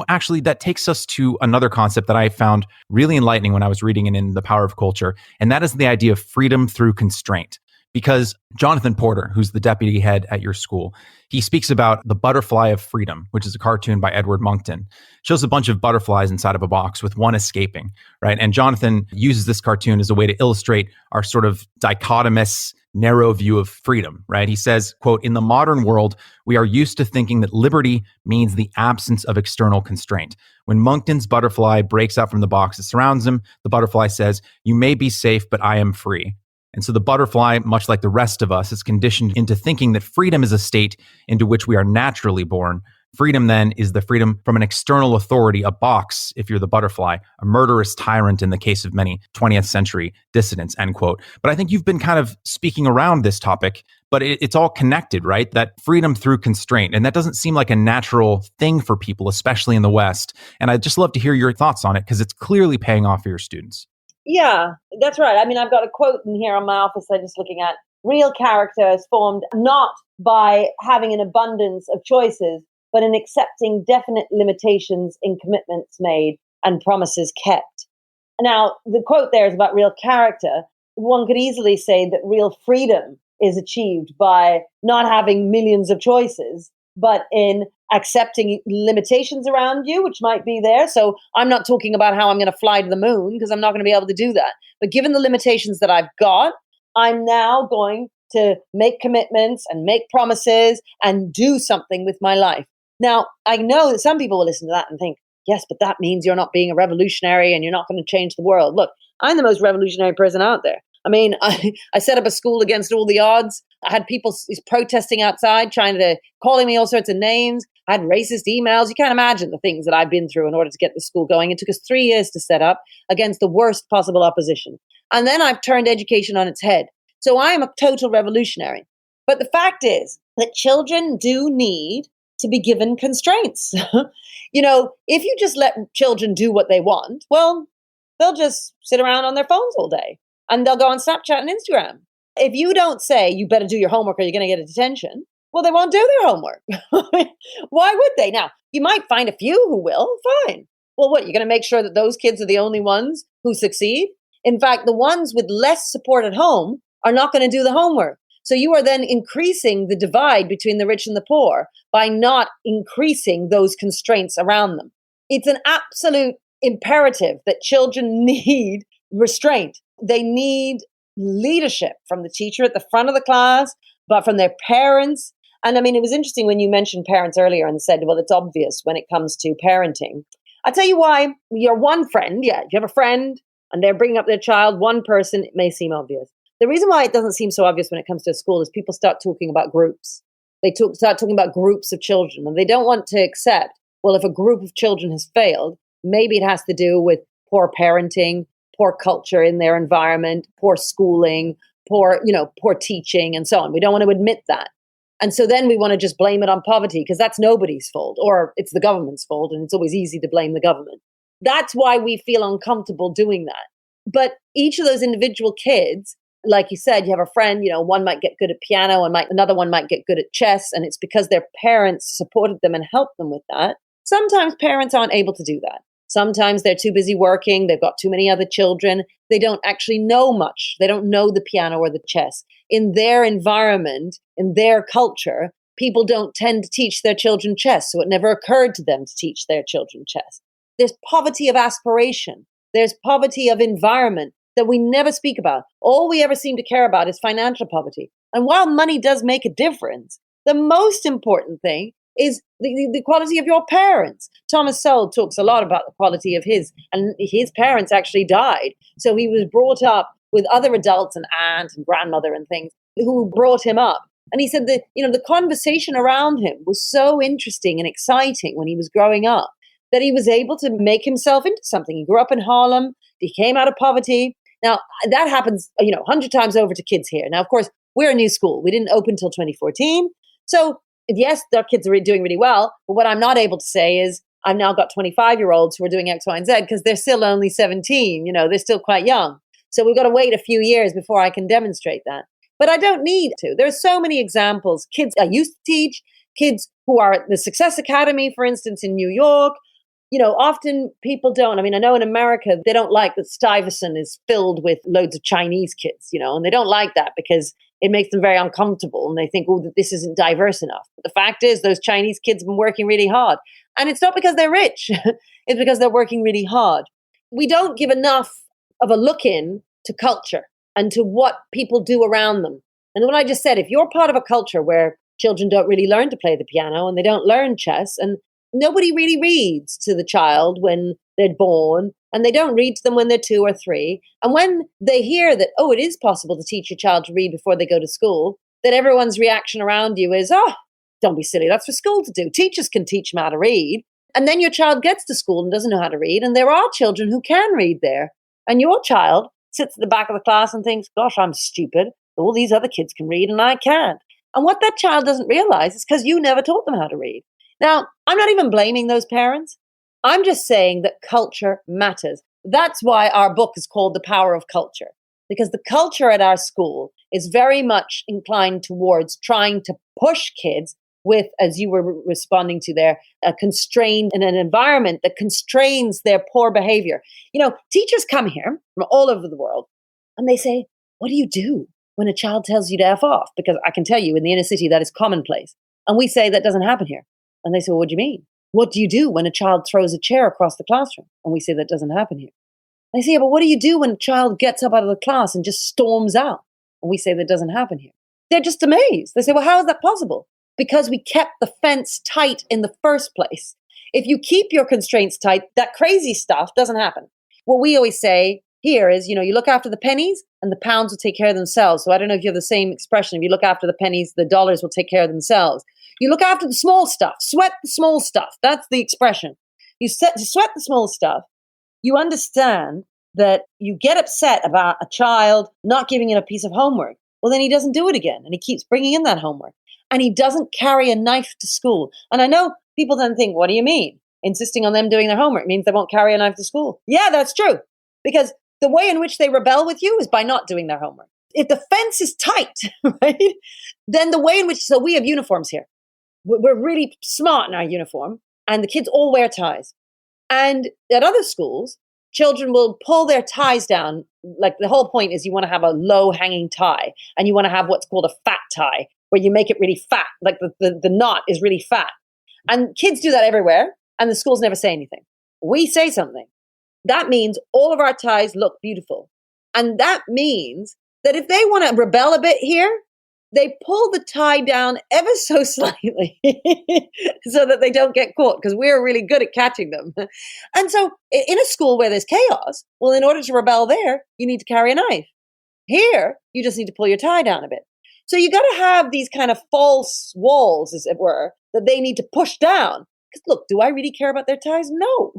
Actually, that takes us to another concept that I found really enlightening when I was reading it in The Power of Culture. And that is the idea of freedom through constraint. because Jonathan Porter, who's the deputy head at your school, he speaks about the Butterfly of Freedom, which is a cartoon by Edward Monkton. Shows a bunch of butterflies inside of a box with one escaping, right? And Jonathan uses this cartoon as a way to illustrate our sort of dichotomous, narrow view of freedom, right? He says, quote, "In the modern world, we are used to thinking that liberty means the absence of external constraint. When Monkton's butterfly breaks out from the box that surrounds him, the butterfly says, 'You may be safe, but I am free.' And so the butterfly, much like the rest of us, is conditioned into thinking that freedom is a state into which we are naturally born. Freedom, then, is the freedom from an external authority, a box, if you're the butterfly, a murderous tyrant in the case of many 20th century dissidents," end quote. But I think you've been kind of speaking around this topic, but it's all connected, right? That freedom through constraint. And that doesn't seem like a natural thing for people, especially in the West. And I'd just love to hear your thoughts on it, because it's clearly paying off for your students. Yeah, that's right. I mean, I've got a quote in here on my office I'm just looking at. Real character is formed not by having an abundance of choices, but in accepting definite limitations in commitments made and promises kept. Now, the quote there is about real character. One could easily say that real freedom is achieved by not having millions of choices, but in accepting limitations around you, which might be there. So I'm not talking about how I'm going to fly to the moon, because I'm not going to be able to do that. But given the limitations that I've got, I'm now going to make commitments and make promises and do something with my life. Now, I know that some people will listen to that and think, yes, but that means you're not being a revolutionary and you're not going to change the world. Look, I'm the most revolutionary person out there. I mean, I set up a school against all the odds. I had people protesting outside, calling me all sorts of names. I had racist emails. You can't imagine the things that I've been through in order to get the school going. It took us 3 years to set up against the worst possible opposition. And then I've turned education on its head. So I am a total revolutionary. But the fact is that children do need to be given constraints. If you just let children do what they want, well, they'll just sit around on their phones all day and they'll go on Snapchat and Instagram. If you don't say you better do your homework or you're going to get a detention, well, they won't do their homework. Why would they? Now, you might find a few who will, fine. Well, what, you're going to make sure that those kids are the only ones who succeed? In fact, the ones with less support at home are not going to do the homework. So you are then increasing the divide between the rich and the poor by not increasing those constraints around them. It's an absolute imperative that children need restraint. They need leadership from the teacher at the front of the class, but from their parents. And I mean, it was interesting when you mentioned parents earlier and said, well, it's obvious when it comes to parenting. I'll tell you why. Your one friend, if you have a friend and they're bringing up their child, one person, it may seem obvious. The reason why it doesn't seem so obvious when it comes to school is people start talking about groups. They start talking about groups of children, and they don't want to accept, well, if a group of children has failed, maybe it has to do with poor parenting, poor culture in their environment, poor schooling, poor teaching, and so on. We don't want to admit that. And so then we want to just blame it on poverty, because that's nobody's fault, or it's the government's fault, and it's always easy to blame the government. That's why we feel uncomfortable doing that. But each of those individual kids, like you said, you have a friend, one might get good at piano and another one might get good at chess. And it's because their parents supported them and helped them with that. Sometimes parents aren't able to do that. Sometimes they're too busy working. They've got too many other children. They don't actually know much. They don't know the piano or the chess. In their environment, in their culture, people don't tend to teach their children chess. So it never occurred to them to teach their children chess. There's poverty of aspiration. There's poverty of environment that we never speak about. All we ever seem to care about is financial poverty. And while money does make a difference, the most important thing is the quality of your parents. Thomas Sowell talks a lot about the quality of his parents actually died. So he was brought up with other adults, an aunt and grandmother and things, who brought him up. And he said that, the conversation around him was so interesting and exciting when he was growing up that he was able to make himself into something. He grew up in Harlem. He came out of poverty. Now, that happens, 100 times over to kids here. Now, of course, we're a new school. We didn't open until 2014. So, yes, their kids are doing really well. But what I'm not able to say is I've now got 25-year-olds who are doing X, Y, and Z because they're still only 17. They're still quite young. So we've got to wait a few years before I can demonstrate that. But I don't need to. There's so many examples. Kids I used to teach, kids who are at the Success Academy, for instance, in New York. Often people don't. I mean, I know in America, they don't like that Stuyvesant is filled with loads of Chinese kids, and they don't like that because it makes them very uncomfortable. And they think, oh, this isn't diverse enough. But the fact is, those Chinese kids have been working really hard. And it's not because they're rich. It's because they're working really hard. We don't give enough of a look in to culture and to what people do around them. And what I just said, if you're part of a culture where children don't really learn to play the piano and they don't learn chess, and nobody really reads to the child when they're born, and they don't read to them when they're 2 or 3. And when they hear that, oh, it is possible to teach your child to read before they go to school, that everyone's reaction around you is, oh, don't be silly. That's for school to do. Teachers can teach them how to read. And then your child gets to school and doesn't know how to read. And there are children who can read there. And your child sits at the back of the class and thinks, gosh, I'm stupid. All these other kids can read and I can't. And what that child doesn't realize is because you never taught them how to read. Now, I'm not even blaming those parents. I'm just saying that culture matters. That's why our book is called The Power of Culture, because the culture at our school is very much inclined towards trying to push kids with, as you were responding to there, a constrained in an environment that constrains their poor behavior. You know, teachers come here from all over the world and they say, what do you do when a child tells you to F off? Because I can tell you in the inner city that is commonplace. And we say that doesn't happen here. And they say, well, what do you mean? What do you do when a child throws a chair across the classroom? And we say that doesn't happen here. They say, yeah, but what do you do when a child gets up out of the class and just storms out? And we say that doesn't happen here. They're just amazed. They say, well, how is that possible? Because we kept the fence tight in the first place. If you keep your constraints tight, that crazy stuff doesn't happen. What we always say here is, you know, you look after the pennies and the pounds will take care of themselves. So I don't know if you have the same expression. If you look after the pennies, the dollars will take care of themselves. You look after the small stuff, sweat the small stuff. That's the expression. You sweat the small stuff. You understand that you get upset about a child not giving in a piece of homework. Well, then he doesn't do it again. And he keeps bringing in that homework. And he doesn't carry a knife to school. And I know people then think, what do you mean? Insisting on them doing their homework means they won't carry a knife to school. Yeah, that's true. Because the way in which they rebel with you is by not doing their homework. If the fence is tight, right, then the way in which, so we have uniforms here. We're really smart in our uniform, and the kids all wear ties. And at other schools, children will pull their ties down. Like the whole point is you want to have a low hanging tie, and you want to have what's called a fat tie, where you make it really fat, like the knot is really fat. And kids do that everywhere, and the schools never say anything. We say something. That means all of our ties look beautiful. And that means that if they want to rebel a bit here, they pull the tie down ever so slightly so that they don't get caught, because we're really good at catching them. And so in a school where there's chaos, well, in order to rebel there, you need to carry a knife. Here, you just need to pull your tie down a bit. So you got to have these kind of false walls, as it were, that they need to push down. Because look, do I really care about their ties? No.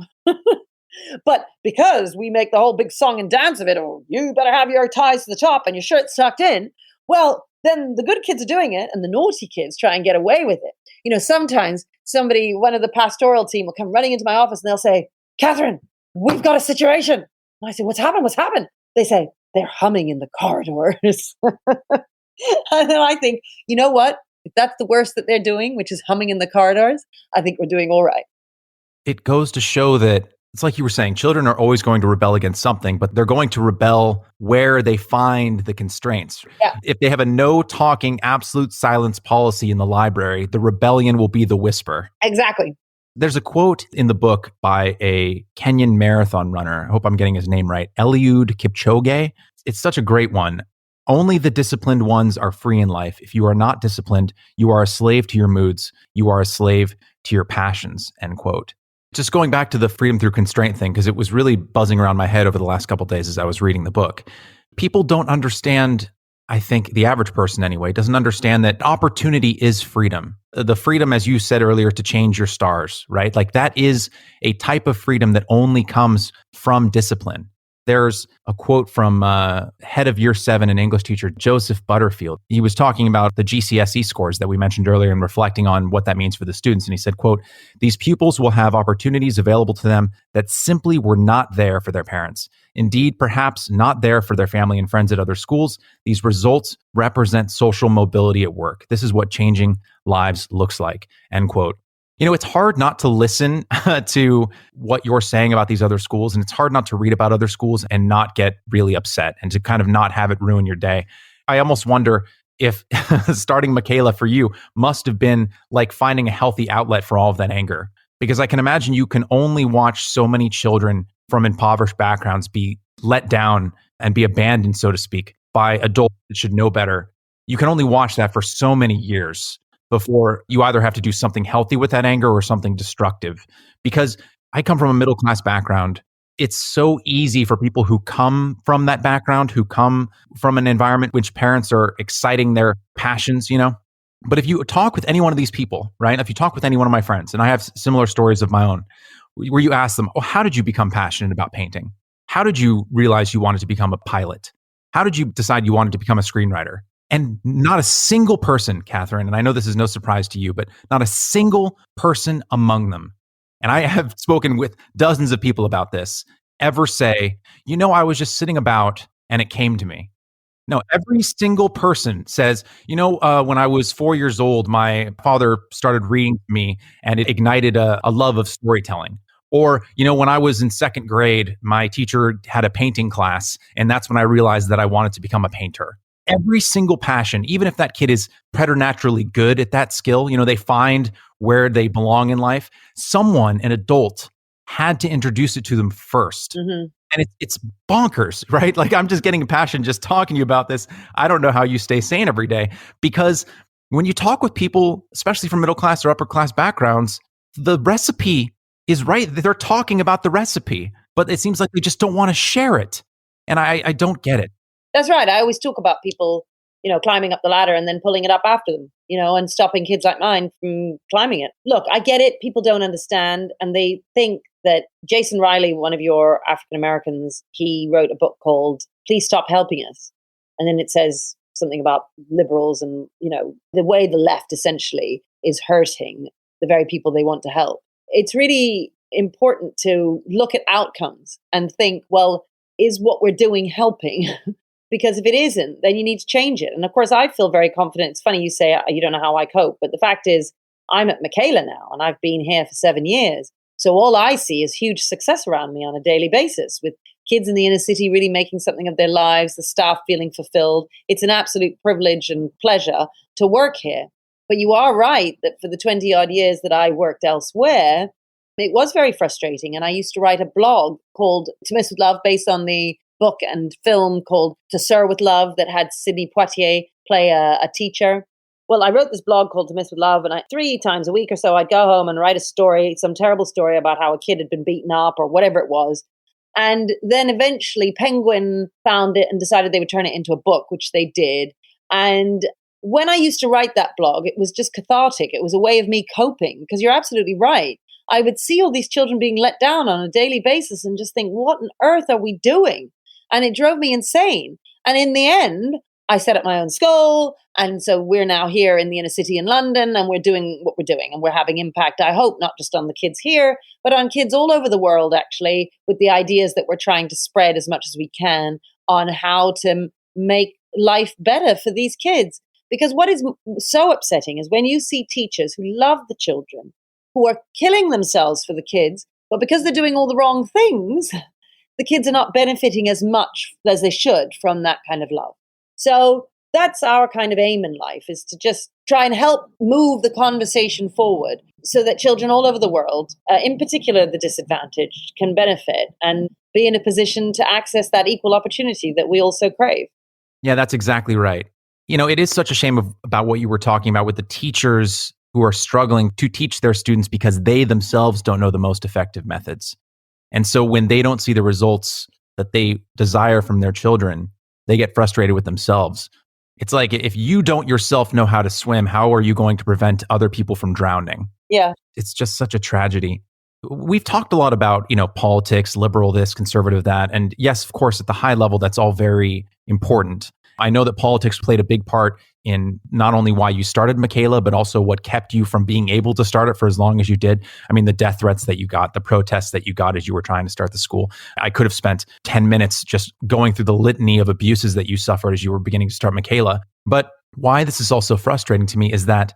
But because we make the whole big song and dance of it, oh, you better have your ties to the top and your shirt's tucked in, well, then the good kids are doing it and the naughty kids try and get away with it. You know, sometimes one of the pastoral team will come running into my office and they'll say, Katharine, we've got a situation. And I say, what's happened? What's happened? They say, they're humming in the corridors. And then I think, you know what? If that's the worst that they're doing, which is humming in the corridors, I think we're doing all right. It goes to show that it's like you were saying, children are always going to rebel against something, but they're going to rebel where they find the constraints. Yeah. If they have a no talking, absolute silence policy in the library, the rebellion will be the whisper. Exactly. There's a quote in the book by a Kenyan marathon runner. I hope I'm getting his name right. Eliud Kipchoge. It's such a great one. Only the disciplined ones are free in life. If you are not disciplined, you are a slave to your moods. You are a slave to your passions, end quote. Just going back to the freedom through constraint thing, because it was really buzzing around my head over the last couple of days as I was reading the book. People don't understand, I think the average person anyway, doesn't understand that opportunity is freedom. The freedom, as you said earlier, to change your stars, right? Like that is a type of freedom that only comes from discipline. There's a quote from head of year 7 and English teacher, Joseph Butterfield. He was talking about the GCSE scores that we mentioned earlier and reflecting on what that means for the students. And he said, quote, these pupils will have opportunities available to them that simply were not there for their parents. Indeed, perhaps not there for their family and friends at other schools. These results represent social mobility at work. This is what changing lives looks like, end quote. You know, it's hard not to listen to what you're saying about these other schools, and it's hard not to read about other schools and not get really upset and to kind of not have it ruin your day. I almost wonder, if starting Michaela for you must have been like finding a healthy outlet for all of that anger. Because I can imagine you can only watch so many children from impoverished backgrounds be let down and be abandoned, so to speak, by adults that should know better. You can only watch that for so many years before you either have to do something healthy with that anger or something destructive. Because I come from a middle class background. It's so easy for people who come from that background, who come from an environment which parents are exciting their passions, But if you talk with any one of these people, right? If you talk with any one of my friends, and I have similar stories of my own, where you ask them, how did you become passionate about painting? How did you realize you wanted to become a pilot? How did you decide you wanted to become a screenwriter? And not a single person, Katharine, and I know this is no surprise to you, but not a single person among them, and I have spoken with dozens of people about this, ever say, I was just sitting about and it came to me. No, every single person says, when I was 4 years old, my father started reading to me and it ignited a love of storytelling. Or, when I was in second grade, my teacher had a painting class and that's when I realized that I wanted to become a painter. Every single passion, even if that kid is preternaturally good at that skill, they find where they belong in life. Someone, an adult, had to introduce it to them first. Mm-hmm. And it's bonkers, right? Like I'm just getting a passion just talking to you about this. I don't know how you stay sane every day, because when you talk with people, especially from middle class or upper class backgrounds, the recipe is right. They're talking about the recipe, but it seems like they just don't want to share it. And I don't get it. That's right. I always talk about people, climbing up the ladder and then pulling it up after them, and stopping kids like mine from climbing it. Look, I get it. People don't understand. And they think that Jason Riley, one of your African Americans, he wrote a book called Please Stop Helping Us. And then it says something about liberals and, the way the left essentially is hurting the very people they want to help. It's really important to look at outcomes and think, well, is what we're doing helping? Because if it isn't, then you need to change it. And of course, I feel very confident. It's funny you say you don't know how I cope, but the fact is I'm at Michaela now and I've been here for 7 years. So all I see is huge success around me on a daily basis, with kids in the inner city really making something of their lives, the staff feeling fulfilled. It's an absolute privilege and pleasure to work here. But you are right that for the 20 odd years that I worked elsewhere, it was very frustrating. And I used to write a blog called To Miss with Love, based on the book and film called To Sir with Love that had Sidney Poitier play a teacher. Well, I wrote this blog called To Miss with Love, and 3 times a week or so, I'd go home and write a story, some terrible story about how a kid had been beaten up or whatever it was. And then eventually Penguin found it and decided they would turn it into a book, which they did. And when I used to write that blog, it was just cathartic. It was a way of me coping, because you're absolutely right. I would see all these children being let down on a daily basis and just think, what on earth are we doing? And it drove me insane. And in the end, I set up my own school. And so we're now here in the inner city in London, and we're doing what we're doing. And we're having impact, I hope, not just on the kids here, but on kids all over the world, actually, with the ideas that we're trying to spread as much as we can on how to make life better for these kids. Because what is so upsetting is when you see teachers who love the children, who are killing themselves for the kids, but because they're doing all the wrong things, the kids are not benefiting as much as they should from that kind of love. So that's our kind of aim in life, is to just try and help move the conversation forward so that children all over the world, in particular the disadvantaged, can benefit and be in a position to access that equal opportunity that we also crave. Yeah, that's exactly right. It is such a shame about what you were talking about with the teachers who are struggling to teach their students because they themselves don't know the most effective methods. And so when they don't see the results that they desire from their children, they get frustrated with themselves. It's like, if you don't yourself know how to swim, how are you going to prevent other people from drowning? Yeah. It's just such a tragedy. We've talked a lot about, politics, liberal this, conservative that. And yes, of course, at the high level, that's all very important. I know that politics played a big part in not only why you started Michaela, but also what kept you from being able to start it for as long as you did. I mean, the death threats that you got, the protests that you got as you were trying to start the school. I could have spent 10 minutes just going through the litany of abuses that you suffered as you were beginning to start Michaela. But why this is also frustrating to me is that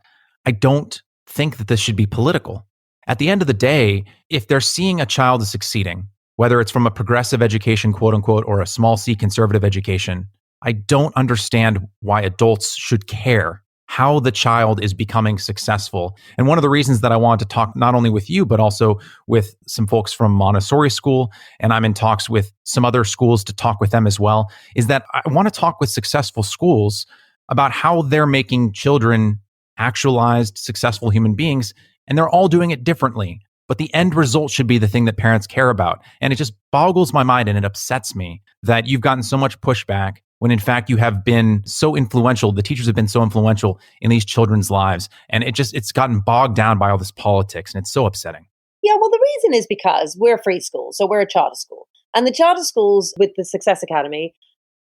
I don't think that this should be political. At the end of the day, if they're seeing a child is succeeding, whether it's from a progressive education, quote unquote, or a small c conservative education, I don't understand why adults should care how the child is becoming successful. And one of the reasons that I wanted to talk not only with you, but also with some folks from Montessori school, and I'm in talks with some other schools to talk with them as well, is that I want to talk with successful schools about how they're making children actualized, successful human beings, and they're all doing it differently. But the end result should be the thing that parents care about. And it just boggles my mind and it upsets me that you've gotten so much pushback when in fact you have been so influential, the teachers have been so influential in these children's lives. And it's gotten bogged down by all this politics, and it's so upsetting. Yeah, well, the reason is because we're a free school, so we're a charter school. And the charter schools with the Success Academy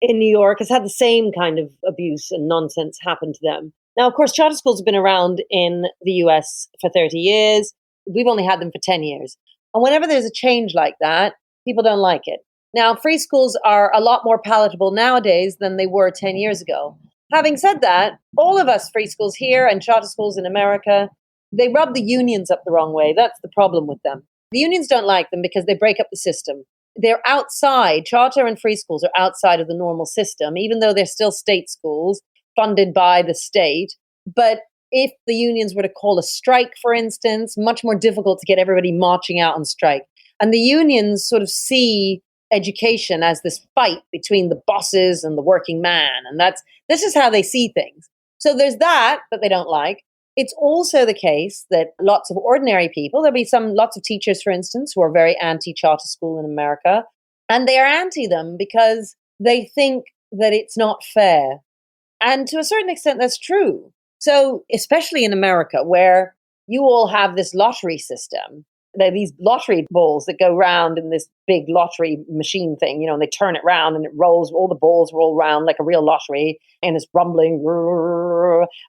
in New York has had the same kind of abuse and nonsense happen to them. Now, of course, charter schools have been around in the US for 30 years. We've only had them for 10 years. And whenever there's a change like that, people don't like it. Now, free schools are a lot more palatable nowadays than they were 10 years ago. Having said that, all of us free schools here and charter schools in America, they rub the unions up the wrong way. That's the problem with them. The unions don't like them because they break up the system. They're outside, charter and free schools are outside of the normal system, even though they're still state schools funded by the state. But if the unions were to call a strike, for instance, much more difficult to get everybody marching out on strike. And the unions sort of see education as this fight between the bosses and the working man. And this is how they see things. So there's that they don't like. It's also the case that lots of ordinary people, there'll be lots of teachers, for instance, who are very anti-charter school in America. And they are anti them because they think that it's not fair. And to a certain extent, that's true. So especially in America, where you all have this lottery system, there are these lottery balls that go round in this big lottery machine thing, and they turn it round and it rolls, all the balls roll round like a real lottery, and it's rumbling,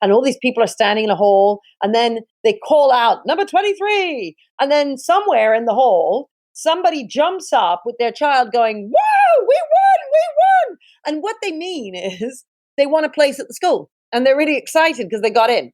and all these people are standing in a hall, and then they call out number 23, and then somewhere in the hall, somebody jumps up with their child going, "Whoa, we won!" And what they mean is they want a place at the school, and they're really excited because they got in.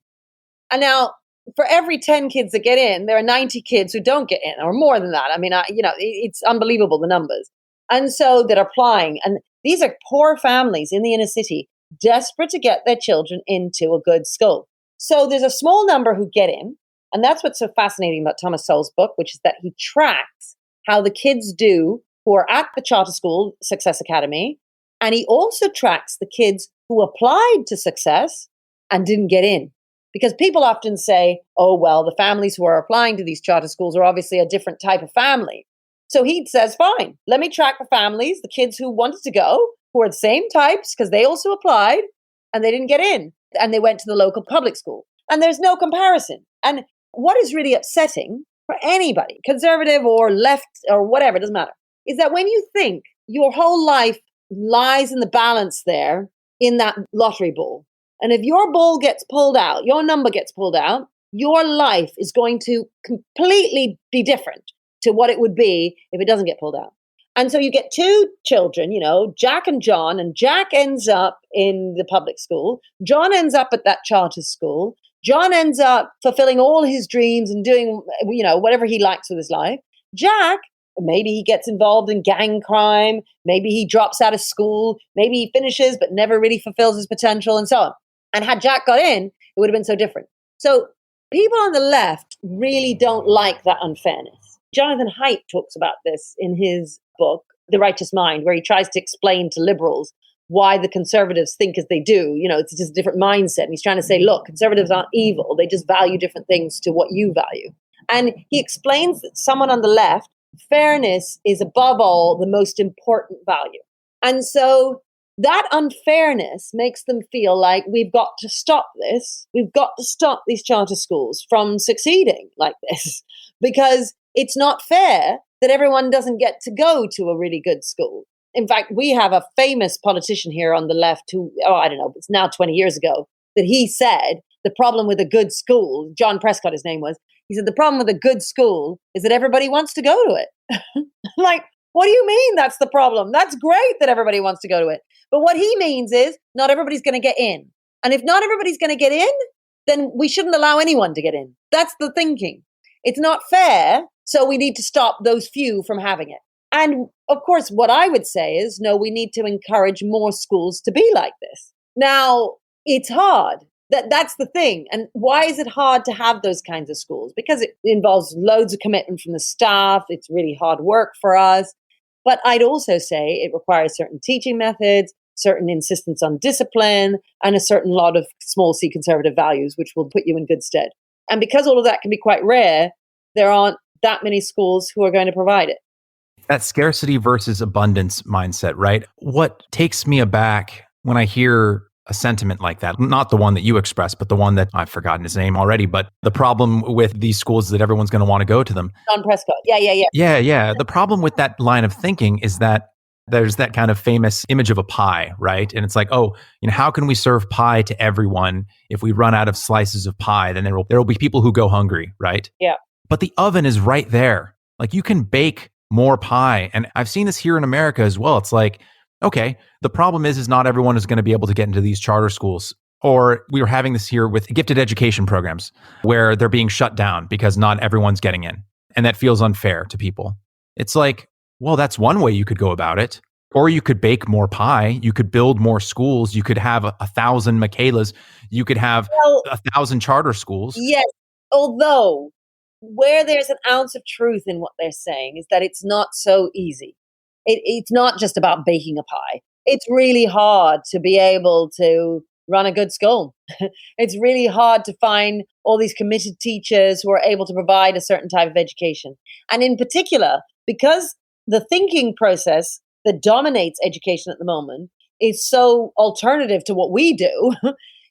And now, for every 10 kids that get in, there are 90 kids who don't get in, or more than that. I mean, it's unbelievable, the numbers. And so they're applying. And these are poor families in the inner city, desperate to get their children into a good school. So there's a small number who get in. And that's what's so fascinating about Thomas Sowell's book, which is that he tracks how the kids do who are at the charter school, Success Academy. And he also tracks the kids who applied to Success and didn't get in. Because people often say, oh, well, the families who are applying to these charter schools are obviously a different type of family. So he says, fine, let me track the families, the kids who wanted to go, who are the same types, because they also applied and they didn't get in. And they went to the local public school. And there's no comparison. And what is really upsetting for anybody, conservative or left or whatever, it doesn't matter, is that when you think your whole life lies in the balance there in that lottery ball, and if your ball gets pulled out, your number gets pulled out, your life is going to completely be different to what it would be if it doesn't get pulled out. And so you get two children, Jack and John, and Jack ends up in the public school. John ends up at that charter school. John ends up fulfilling all his dreams and doing, whatever he likes with his life. Jack, maybe he gets involved in gang crime. Maybe he drops out of school. Maybe he finishes but never really fulfills his potential, and so on. And had Jack got in, it would have been so different. So people on the left really don't like that unfairness. Jonathan Haidt talks about this in his book, The Righteous Mind, where he tries to explain to liberals why the conservatives think as they do. It's just a different mindset. And he's trying to say, look, conservatives aren't evil. They just value different things to what you value. And he explains that someone on the left, fairness is above all the most important value. And so that unfairness makes them feel like we've got to stop this. We've got to stop these charter schools from succeeding like this, because it's not fair that everyone doesn't get to go to a really good school. In fact, we have a famous politician here on the left who, it's now 20 years ago, that he said the problem with a good school, John Prescott, his name was, he said the problem with a good school is that everybody wants to go to it. Like, what do you mean that's the problem? That's great that everybody wants to go to it. But what he means is not everybody's going to get in. And if not everybody's going to get in, then we shouldn't allow anyone to get in. That's the thinking. It's not fair, so we need to stop those few from having it. And of course, what I would say is, no, we need to encourage more schools to be like this. Now, it's hard. That's the thing. And why is it hard to have those kinds of schools? Because it involves loads of commitment from the staff. It's really hard work for us. But I'd also say it requires certain teaching methods, certain insistence on discipline, and a certain lot of small c conservative values, which will put you in good stead. And because all of that can be quite rare, there aren't that many schools who are going to provide it. That scarcity versus abundance mindset, right? What takes me aback when I hear a sentiment like that, not the one that you expressed, but the one that I've forgotten his name already, but the problem with these schools is that everyone's going to want to go to them. John Prescott. Yeah. Yeah. The problem with that line of thinking is that there's that kind of famous image of a pie, right? And it's like, oh, how can we serve pie to everyone? If we run out of slices of pie, then there will be people who go hungry, right? Yeah. But the oven is right there. Like you can bake more pie. And I've seen this here in America as well. It's like, okay, the problem is not everyone is going to be able to get into these charter schools. Or we were having this here with gifted education programs where they're being shut down because not everyone's getting in. And that feels unfair to people. It's like, well, that's one way you could go about it. Or you could bake more pie. You could build more schools. You could have 1,000 Michaelas. You could have 1,000 charter schools. Yes, although where there's an ounce of truth in what they're saying is that it's not so easy. It's not just about baking a pie. It's really hard to be able to run a good school. It's really hard to find all these committed teachers who are able to provide a certain type of education. And in particular, because the thinking process that dominates education at the moment is so alternative to what we do,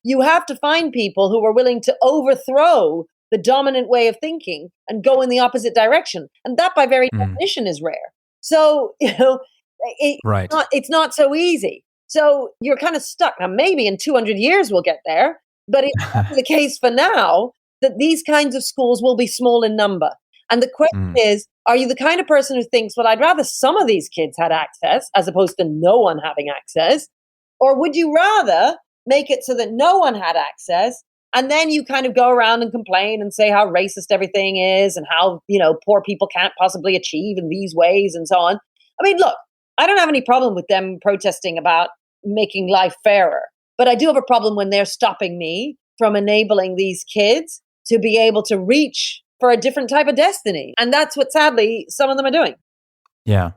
you have to find people who are willing to overthrow the dominant way of thinking and go in the opposite direction. And that by very definition is rare. So, it's not so easy. So you're kind of stuck. Now, maybe in 200 years we'll get there, but it's the case for now that these kinds of schools will be small in number. And the question is, are you the kind of person who thinks, well, I'd rather some of these kids had access as opposed to no one having access? Or would you rather make it so that no one had access, and then you kind of go around and complain and say how racist everything is and how, poor people can't possibly achieve in these ways and so on? I mean, look, I don't have any problem with them protesting about making life fairer, but I do have a problem when they're stopping me from enabling these kids to be able to reach for a different type of destiny. And that's what, sadly, some of them are doing. Yeah.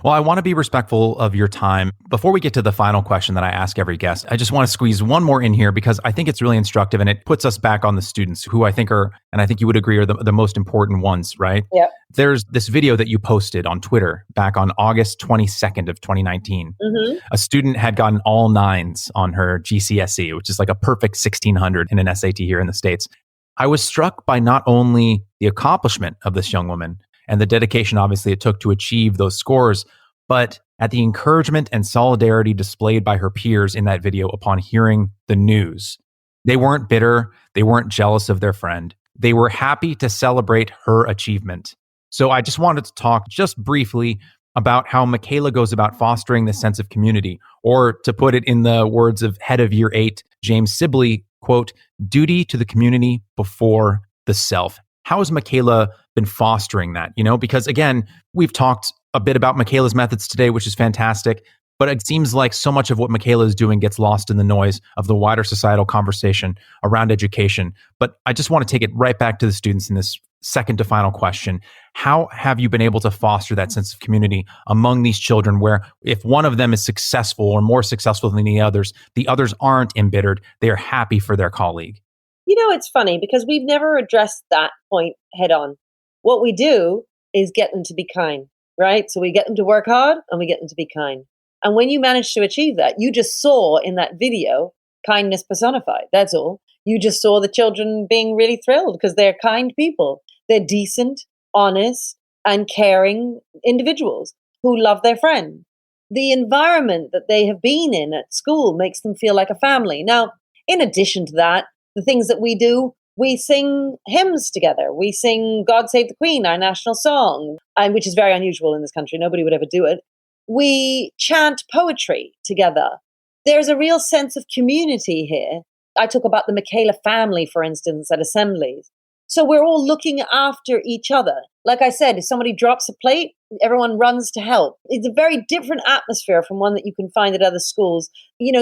Well, I want to be respectful of your time. Before we get to the final question that I ask every guest, I just want to squeeze one more in here because I think it's really instructive and it puts us back on the students who I think are, and I think you would agree, are the most important ones, right? Yeah. There's this video that you posted on Twitter back on August 22nd of 2019. Mm-hmm. A student had gotten all 9s on her GCSE, which is like a perfect 1600 in an SAT here in the States. I was struck by not only the accomplishment of this young woman, and the dedication, obviously, it took to achieve those scores, but at the encouragement and solidarity displayed by her peers in that video upon hearing the news. They weren't bitter. They weren't jealous of their friend. They were happy to celebrate her achievement. So I just wanted to talk just briefly about how Michaela goes about fostering this sense of community, or to put it in the words of head of year 8, James Sibley, quote, duty to the community before the self. How has Michaela been fostering that? Because again, we've talked a bit about Michaela's methods today, which is fantastic, but it seems like so much of what Michaela is doing gets lost in the noise of the wider societal conversation around education. But I just want to take it right back to the students in this second to final question. How have you been able to foster that sense of community among these children where if one of them is successful or more successful than the others aren't embittered, they are happy for their colleague? It's funny because we've never addressed that point head on. What we do is get them to be kind, right? So we get them to work hard and we get them to be kind. And when you manage to achieve that, you just saw in that video kindness personified. That's all. You just saw the children being really thrilled because they're kind people. They're decent, honest, and caring individuals who love their friend. The environment that they have been in at school makes them feel like a family. Now, in addition to that, the things that we do, we sing hymns together. We sing God Save the Queen, our national song, which is very unusual in this country. Nobody would ever do it. We chant poetry together. There's a real sense of community here. I talk about the Michaela family, for instance, at assemblies. So we're all looking after each other. Like I said, if somebody drops a plate, everyone runs to help. It's a very different atmosphere from one that you can find at other schools.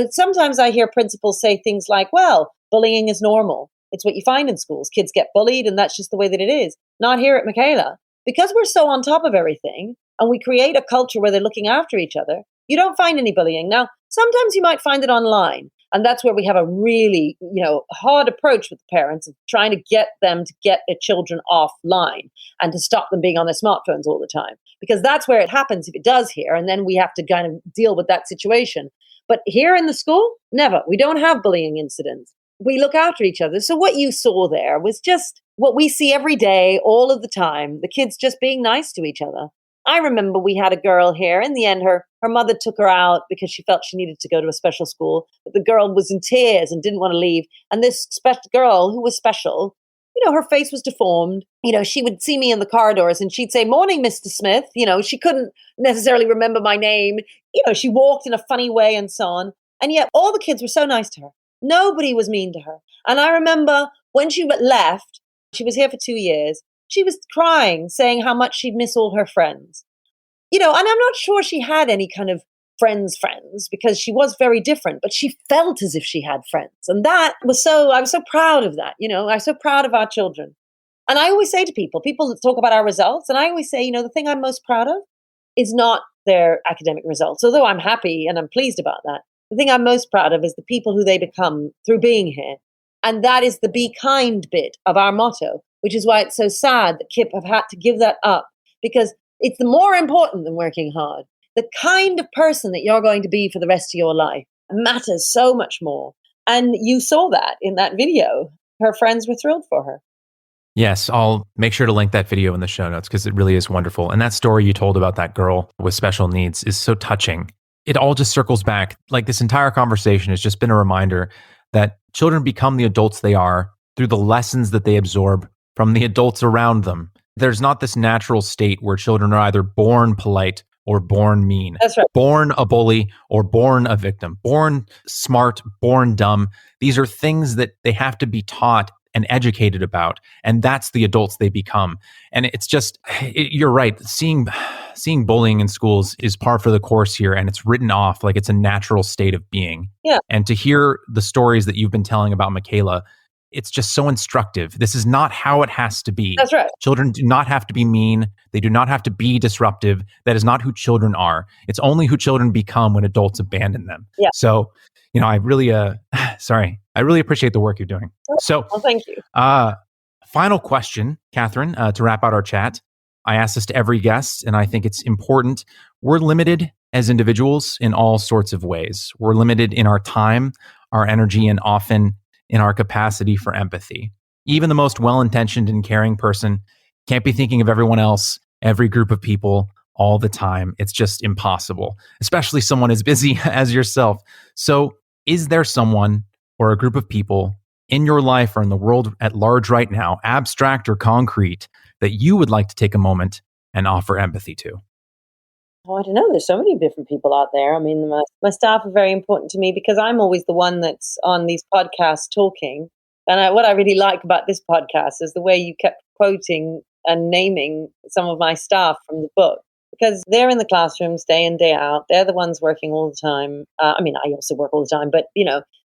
Sometimes I hear principals say things like, well, bullying is normal. It's what you find in schools. Kids get bullied, and that's just the way that it is. Not here at Michaela. Because we're so on top of everything, and we create a culture where they're looking after each other, you don't find any bullying. Now, sometimes you might find it online. And that's where we have a really, hard approach with the parents of trying to get them to get their children offline and to stop them being on their smartphones all the time. Because that's where it happens if it does here. And then we have to kind of deal with that situation. But here in the school, never. We don't have bullying incidents. We look after each other. So what you saw there was just what we see every day, all of the time, the kids just being nice to each other. I remember we had a girl here. In the end, her mother took her out because she felt she needed to go to a special school. But the girl was in tears and didn't want to leave. And this girl who was special, her face was deformed. She would see me in the corridors and she'd say, "Morning, Mr. Smith." She couldn't necessarily remember my name. She walked in a funny way and so on. And yet all the kids were so nice to her. Nobody was mean to her. And I remember when she left, she was here for 2 years. She was crying, saying how much she'd miss all her friends. And I'm not sure she had any kind of friends because she was very different, but she felt as if she had friends. And I was so proud of that. I was so proud of our children. And I always say to people talk about our results. And I always say, the thing I'm most proud of is not their academic results, although I'm happy and I'm pleased about that. The thing I'm most proud of is the people who they become through being here. And that is the be kind bit of our motto, which is why it's so sad that KIPP have had to give that up, because it's more important than working hard. The kind of person that you're going to be for the rest of your life matters so much more. And you saw that in that video. Her friends were thrilled for her. Yes, I'll make sure to link that video in the show notes because it really is wonderful. And that story you told about that girl with special needs is so touching. It all just circles back. Like, this entire conversation has just been a reminder that children become the adults they are through the lessons that they absorb from the adults around them. There's not this natural state where children are either born polite or born mean. That's right. Born a bully or born a victim. Born smart, born dumb. These are things that they have to be taught and educated about. And that's the adults they become. And it's just, you're right. Seeing bullying in schools is par for the course here, and it's written off like it's a natural state of being. Yeah. And to hear the stories that you've been telling about Michaela, it's just so instructive. This is not how it has to be. That's right. Children do not have to be mean. They do not have to be disruptive. That is not who children are. It's only who children become when adults abandon them. Yeah. So, I really, I really appreciate the work you're doing. So, well, thank you. Final question, Katharine, to wrap out our chat. I ask this to every guest, and I think it's important. We're limited as individuals in all sorts of ways. We're limited in our time, our energy, and often in our capacity for empathy. Even the most well-intentioned and caring person can't be thinking of everyone else, every group of people, all the time. It's just impossible, especially someone as busy as yourself. So, is there someone or a group of people in your life or in the world at large right now, abstract or concrete, that you would like to take a moment and offer empathy to? Oh, I don't know. There's so many different people out there. I mean, my staff are very important to me because I'm always the one that's on these podcasts talking. And what I really like about this podcast is the way you kept quoting and naming some of my staff from the book, because they're in the classrooms day in, day out. They're the ones working all the time. I also work all the time, but,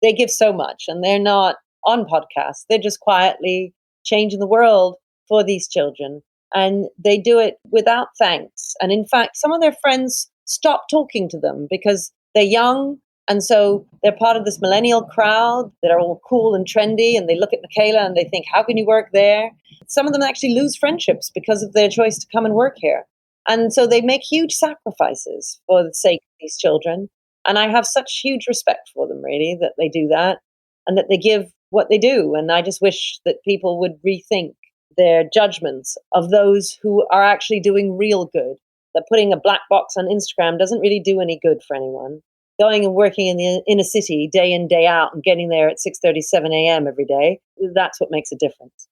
they give so much, and they're not on podcasts. They're just quietly changing the world for these children. And they do it without thanks. And in fact, some of their friends stop talking to them because they're young. And so they're part of this millennial crowd that are all cool and trendy. And they look at Michaela and they think, how can you work there? Some of them actually lose friendships because of their choice to come and work here. And so they make huge sacrifices for the sake of these children. And I have such huge respect for them, really, that they do that and that they give what they do. And I just wish that people would rethink their judgments of those who are actually doing real good. That putting a black box on Instagram doesn't really do any good for anyone. Going and working in the inner city day in, day out and getting there at 6:37 a.m. every day, that's what makes a difference.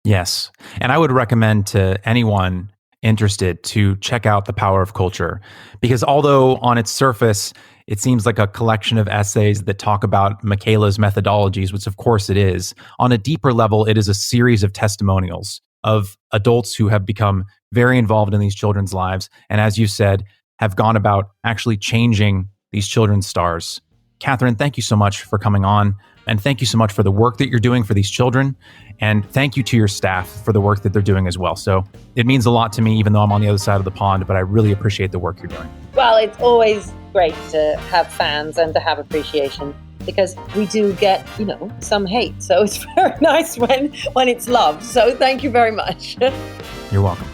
Yes. And I would recommend to anyone interested to check out The Power of Culture, because although on its surface it seems like a collection of essays that talk about Michaela's methodologies, which of course it is. On a deeper level, it is a series of testimonials of adults who have become very involved in these children's lives. And as you said, have gone about actually changing these children's stars. Katharine, thank you so much for coming on. And thank you so much for the work that you're doing for these children. And thank you to your staff for the work that they're doing as well. So it means a lot to me, even though I'm on the other side of the pond, but I really appreciate the work you're doing. Well, it's always great to have fans and to have appreciation, because we do get, some hate. So it's very nice when it's loved. So thank you very much. You're welcome.